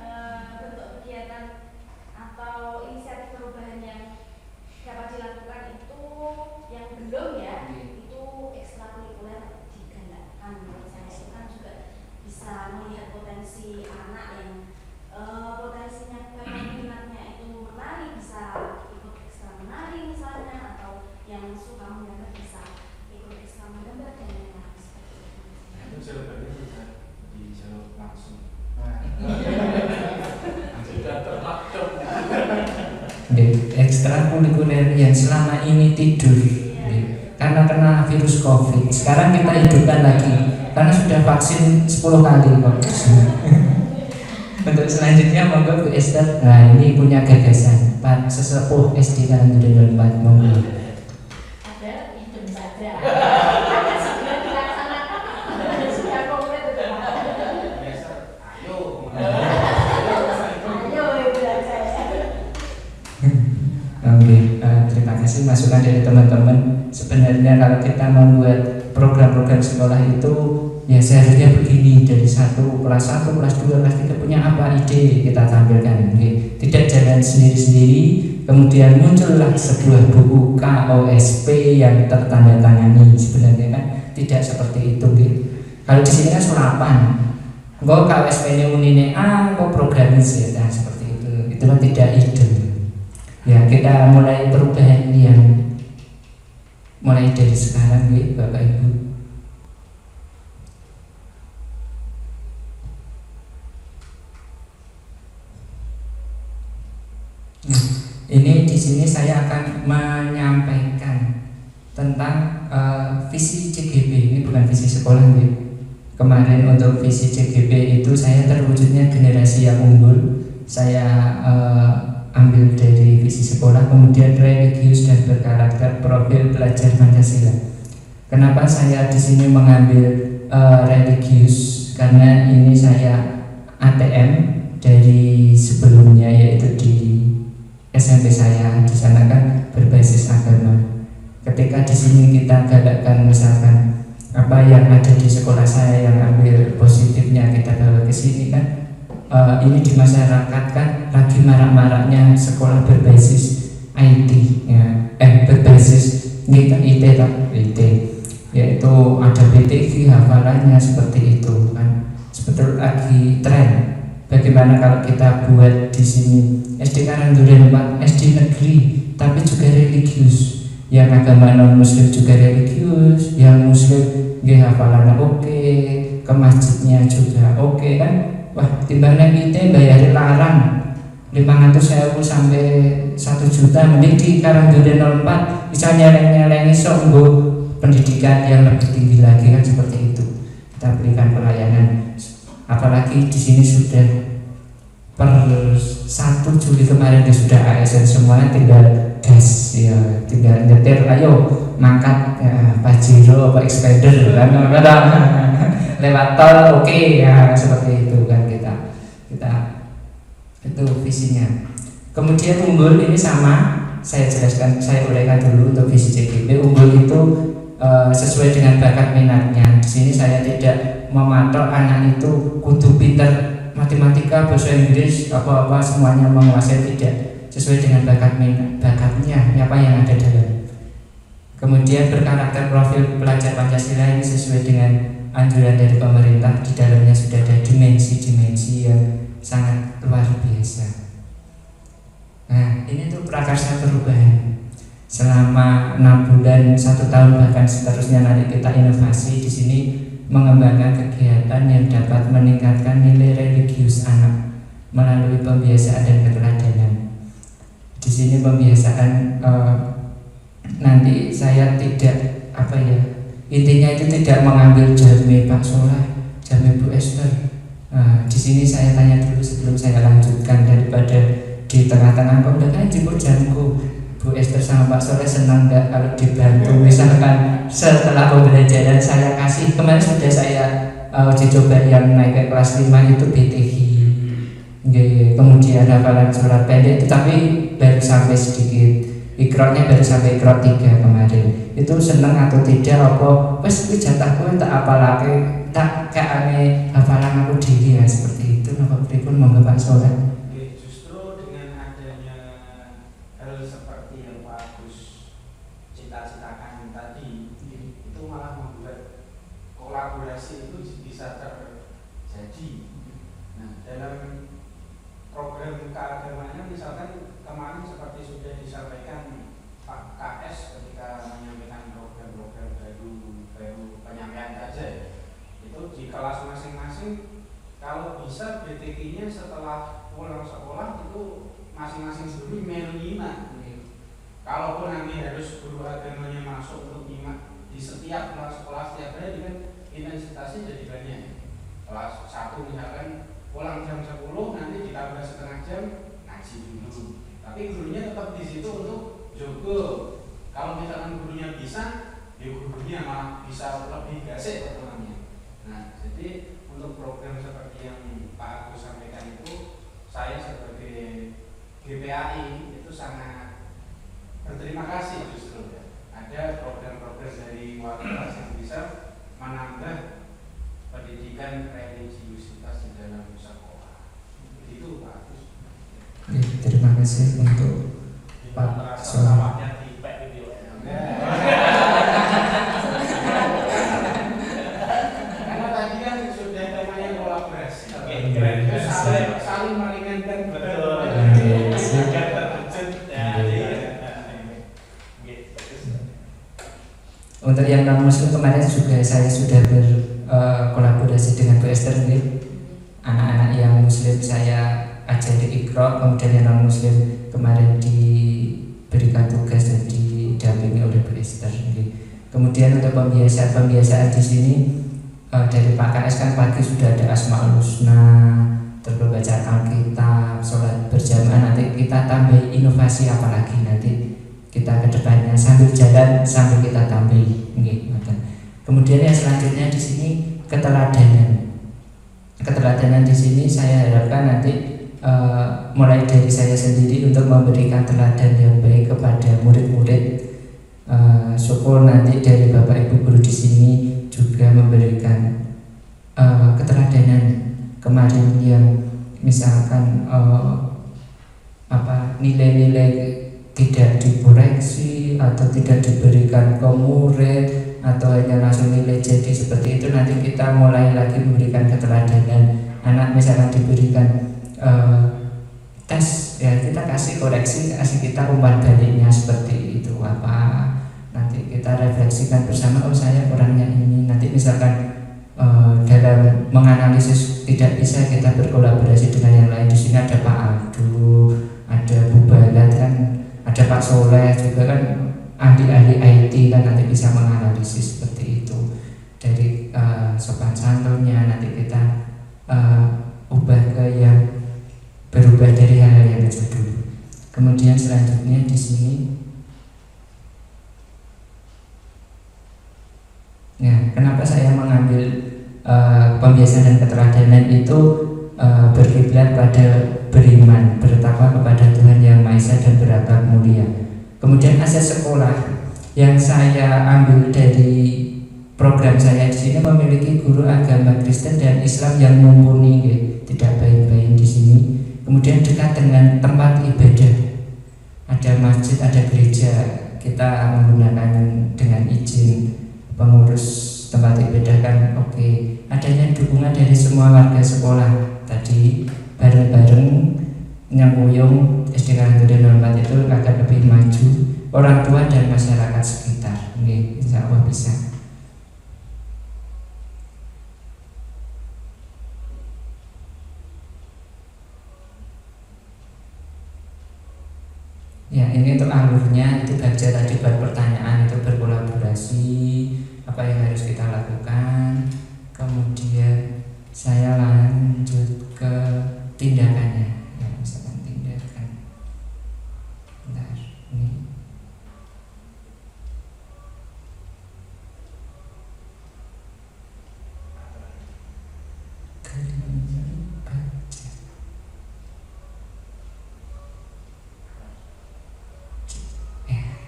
bentuk kegiatan atau inisiatif perubahan yang dapat dilakukan itu yang belum ya, itu ekstrakurikuler digalakkan. Menurut saya itu kan juga bisa melihat potensi anak yang potensinya minatnya itu menari, bisa ikut ekstra menari misalnya, atau yang suka menggambar bisa ikut ekstra menggambar dan lain-lain seperti itu. Itu jawabannya bisa dijawab langsung. Sudah termaktub. Ekstra kulikuler yang selama ini tidur karena kena virus COVID. Sekarang kita hidupkan lagi karena sudah vaksin 10 kali kok. Untuk selanjutnya monggo Bu Esther. Nah, ini punya gagasan Pak Sesepuh SD Karang Duren 4, monggo. Ada idem saja. Ada segera dilaksanakan. Sudah konkret itu Pak. Ayo. Ayo bilang saya. Oke, terima kasih masukan dari teman-teman. Sebenarnya kalau kita membuat program-program sekolah itu ya seharusnya begini, dari kelas 1, kelas 2, kelas 3 punya apa ide kita tampilkan, tidak jalan sendiri-sendiri. Kemudian muncullah sebuah buku KOSP yang tertandatangani. Sebenarnya kan tidak seperti itu. Kalau di sini kan surapan, kok KOSP ini unine kok programis ya, seperti itu. Itu kan tidak ide. Ya kita mulai perubahan yang mulai dari sekarang, Bapak Ibu. Ini di sini saya akan menyampaikan tentang visi CGB. Ini bukan visi sekolah, Kemarin untuk visi CGB itu saya terwujudnya generasi yang unggul. Saya ambil dari visi sekolah, kemudian religius dan berkarakter, profil pelajar Pancasila. Kenapa saya di sini mengambil religius? Karena ini saya ATM dari sebelumnya, yaitu di SMP saya. Di sana kan berbasis agama. Ketika di sini kita galakkan misalkan apa yang ada di sekolah saya yang ambil positifnya kita bawa ke sini kan. Ini di masyarakat kan lagi marak-maraknya sekolah berbasis IT ya, berbasis IT, yaitu ada BTG, hafalannya seperti itu kan, sebetulnya lagi tren. Bagaimana kalau kita buat di sini SD Karangduren 4 SD negeri tapi juga religius, yang agama non muslim juga religius, yang muslim hafalannya oke, ke masjidnya juga oke kan. Wah, timbangnya kita bayarin larang 500.000 sampai 1 juta, mending di Karangduren 04 bisa nyeleng-nyelengi songgo pendidikan yang lebih tinggi lagi kan, seperti itu. Kita berikan pelayanan. Apalagi di sini sudah per 1 Juli kemarin sudah ASN semuanya, tinggal gas ya, tinggal nyetir, ayo mangkat ya, Pajero apa Expander kan, lewat tol oke, ya seperti itu kan. Kita itu visinya. Kemudian unggul ini sama saya jelaskan, saya uraikan dulu untuk visi CGB. Unggul itu sesuai dengan bakat minatnya. Di sini saya tidak mematok anak itu kudu pinter matematika, bahasa Inggris, apa-apa semuanya menguasai, tidak. Sesuai dengan bakatnya apa yang ada dalam. Kemudian berkarakter, profil pelajar Pancasila ini sesuai dengan anjuran dari pemerintah. Di dalamnya sudah ada dimensi-dimensi yang sangat luar biasa. Nah, ini tuh prakarsa perubahan. Selama 6 bulan, 1 tahun bahkan seterusnya nanti kita inovasi di sini, mengembangkan kegiatan yang dapat meningkatkan nilai religius anak melalui pembiasaan dan keteladanan. Di sini pembiasaan nanti saya tidak intinya itu tidak mengambil jame Pak Soleh, jame Bu Esther. Di sini saya tanya dulu sebelum saya lanjutkan, daripada di tengah-tengah kok udah kan jemput jamku. Bu Esther sama Pak Soleh senang nggak kalau dibantu misalkan setelah pembelajaran saya kasih, kemarin sudah saya uji coba yang naik ke kelas 5 itu BTG, kemudian hafalan surat pendek, tetapi baru sampai sedikit, ikrotnya baru sampai ikrot 3 kemarin. Itu seneng atau tidak apa wes jatahku tak apalake, tak kaane hafalan aku diri ya, seperti itu. Napa pripun monggo Pak Soleh. Justru dengan adanya hal seperti yang Pak Agus cita-citakan tadi, itu malah membuat kolaborasi itu bisa terjadi. Nah, dalam program keagamannya misalkan kemarin seperti sudah disampaikan Pak KS ketika menyampaikan program-program baru penyampaian saja, itu di kelas masing-masing kalau bisa BTK-nya setelah pulang sekolah itu masing-masing guru email 5. Kalaupun nanti harus guru agamanya masuk untuk nyimak di setiap kelas sekolah setiap hari kan intensitasnya jadi banyak. Kelas 1 misalkan pulang jam 10, nanti ditambah setengah jam ngaji dulu. Tapi gurunya tetap di situ untuk jogo. Kalau misalkan gurunya bisa, ya gurunya malah bisa lebih gasik pertemuannya. Nah, jadi untuk program seperti yang Pak Agus sampaikan itu, saya sebagai GPAI itu sangat berterima kasih justru ya. Ada program-program progres dari warga yang bisa menambah pendidikan religiusitas di dalam sekolah. Begitu Pak Agus. Terima kasih untuk Pak Soal. Karena tadi kan sudah temanya kolaborasi. Saling meringankan. Untuk yang non muslim kemarin juga saya sudah berkolaborasi dengan Bu Esther nih. Anak-anak yang muslim saya ajari Iqra, kemudian yang non muslim kemarin diberikan tugas dan didampingi oleh Bu Esther. Kemudian untuk pembiasaan di sini dari Pak KS kan pagi sudah ada Asmaul Husna, terus baca Alkitab, sholat berjamaah. Nanti kita tambah inovasi apa lagi nanti kita ke depannya sambil jalan sambil kita tampil. Kemudian yang selanjutnya di sini keteladanan. Keteladanan di sini saya harapkan nanti mulai dari saya sendiri untuk memberikan teladan yang baik kepada murid-murid. Syukur nanti dari Bapak Ibu guru di sini juga memberikan keteladanan kemarin yang misalkan nilai-nilai tidak dikoreksi atau tidak diberikan ke murid atau hanya langsung nilai jadi seperti itu. Nanti kita mulai lagi memberikan keteladanan. Anak misalkan diberikan tes, ya kita kasih koreksi, kasih kita umpan baliknya seperti itu apa. Nanti kita refleksikan bersama, oh saya kurangnya ini. Nanti misalkan dalam menganalisis tidak bisa kita berkolaborasi dengan yang lain. Di sini ada Pak Aldo, ada Bu Balat kan, ada Pak Soleh juga kan, ahli-ahli IT kan, nanti bisa menganalisis seperti itu. Dari sopan santunnya nanti kita ubah ke yang berubah dari hal-hal yang kecil dulu. Kemudian selanjutnya di sini, ya kenapa saya mengambil pembiasaan dan keteladanan itu berkiblat pada beriman, bertakwa kepada Tuhan Yang Maha Esa dan berakhlak mulia. Kemudian aset sekolah yang saya ambil dari program saya di sini memiliki guru agama Kristen dan Islam yang mumpuni, tidak baik-baik di sini. Kemudian dekat dengan tempat ibadah, ada masjid, ada gereja. Kita menggunakan dengan izin pengurus tempat ibadah kan, oke. Adanya dukungan dari semua warga sekolah tadi bareng-bareng nyangkuyung SD Karangturi 04 itu agar lebih maju, orang tua dan masyarakat sekitar. Insya Allah bisa. Ya ini untuk alurnya, itu baca tadi buat pertanyaan, itu berkolaborasi apa yang harus kita lakukan. Kemudian saya lanjut ke tindakannya, ya misalkan tindakan. Bentar, ini.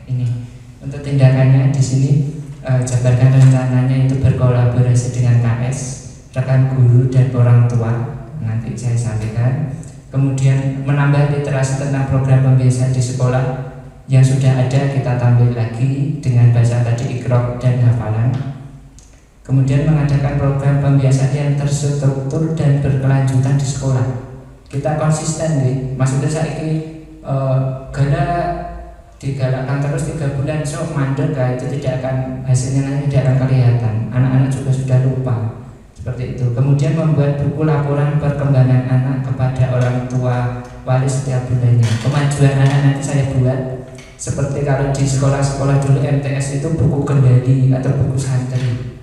Ini untuk tindakannya di sini jabarkan rencananya itu berkolaborasi dengan KS, rekan guru dan orang tua. Nanti saya sampaikan. Kemudian menambah literasi tentang program pembiasaan di sekolah yang sudah ada, kita tampil lagi dengan baca tadi Iqra dan hafalan. Kemudian mengadakan program pembiasaan yang terstruktur dan berkelanjutan di sekolah. Kita konsisten nih, maksudnya saya ini digalakkan terus 3 bulan so mandek, itu tidak akan, hasilnya nanti tidak akan kelihatan. Anak-anak juga sudah lupa seperti itu. Kemudian membuat buku laporan perkembangan anak kepada orang tua wali setiap bulannya. Kemajuan anak nanti saya buat seperti kalau di sekolah-sekolah dulu MTS itu buku kendali atau buku santri.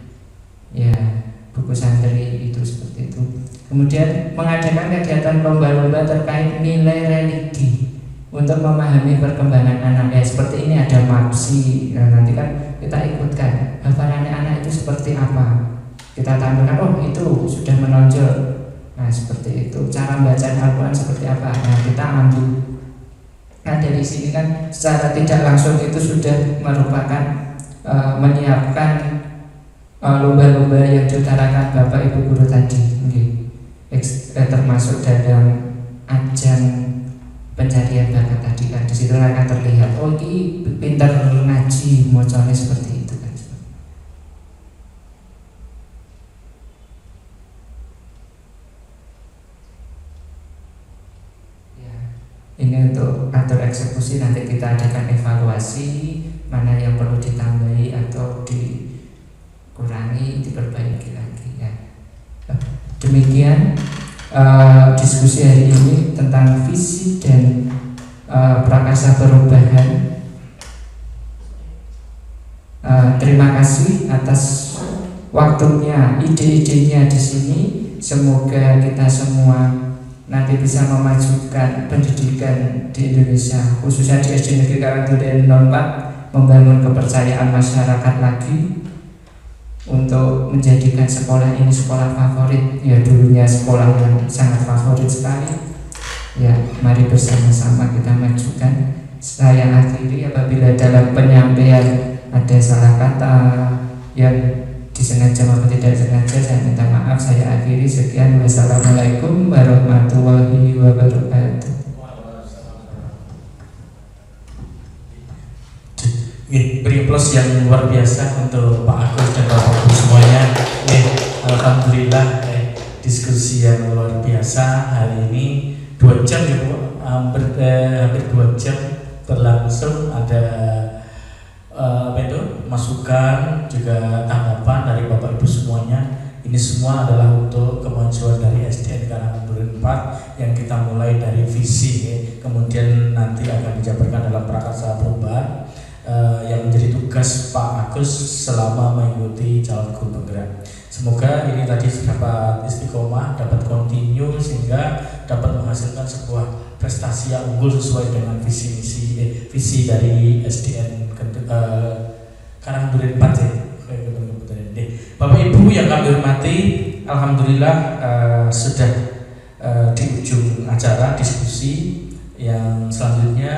Ya, buku santri itu seperti itu. Kemudian mengadakan kegiatan lomba-lomba terkait nilai religi untuk memahami perkembangan anak. Ya seperti ini ada MAPSI, nanti kan kita ikutkan hafalannya anak itu seperti apa, kita tampilkan, oh itu sudah menonjol. Nah seperti itu, cara bacaan Al-Quran seperti apa, nah kita ambil. Nah dari sini kan secara tidak langsung itu sudah merupakan menyiapkan lomba-lomba yang diutarakan Bapak Ibu guru tadi, termasuk dalam ajang pencarian bakat tadi kan. Di situ akan terlihat, oh ini pintar ngaji, mocone seperti itu kan. Ya, ini untuk atur eksekusi, nanti kita adakan evaluasi mana yang perlu ditambahi atau dikurangi, diperbaiki lagi ya. Demikian diskusi hari ini tentang visi dan prakarsa perubahan. Terima kasih atas waktunya, ide-idenya di sini. Semoga kita semua nanti bisa memajukan pendidikan di Indonesia, khususnya di SD Negeri Karangturi 04, membangun kepercayaan masyarakat lagi untuk menjadikan sekolah ini sekolah favorit. Ya, dulunya sekolah yang sangat favorit sekali. Ya, mari bersama-sama kita majukan. Saya akhiri, apabila dalam penyampaian ada salah kata yang disengaja maupun tidak sengaja, saya minta maaf. Saya akhiri, sekian. Wassalamualaikum warahmatullahi wabarakatuh. Beri plus yang luar biasa untuk Pak Agus dan Bapak Ibu semuanya. Alhamdulillah, diskusi yang luar biasa hari ini. 2 jam ya Bu, hampir 2 jam berlangsung. Ada masukan juga tanggapan dari Bapak Ibu semuanya. Ini semua adalah untuk kemajuan dari SDN Karangturi 4 yang kita mulai dari visi, kemudian nanti akan dijabarkan dalam prakarsa perubahan yang menjadi tugas Pak Agus selama mengikuti calon guru penggerak. Semoga ini tadi dapat istiqomah, dapat continue, sehingga dapat menghasilkan sebuah prestasi yang unggul sesuai dengan visi dari SDN Karangturi 4 ya. Bapak Ibu yang kami hormati, alhamdulillah sudah di ujung acara diskusi. Yang selanjutnya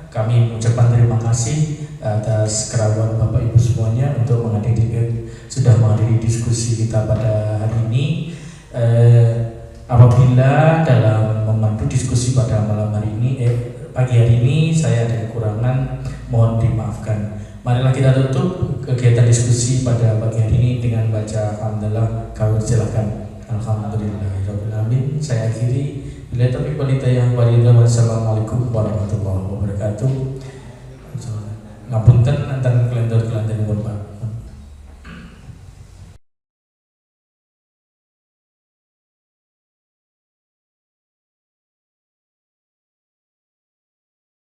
kami mengucapkan terima kasih atas kerawan Bapak Ibu semuanya untuk sudah menghadiri diskusi kita pada hari ini. Apabila dalam memandu diskusi pada malam hari ini, pagi hari ini saya ada kekurangan, mohon dimaafkan. Marilah kita tutup kegiatan diskusi pada pagi hari ini dengan baca alhamdulillah. Kami silakan. Alhamdulillahirabbil alamin. Saya akhiri. Bila taufiq wal hidayah. Wassalamualaikum warahmatullahi wabarakatuh. Ngapunten enten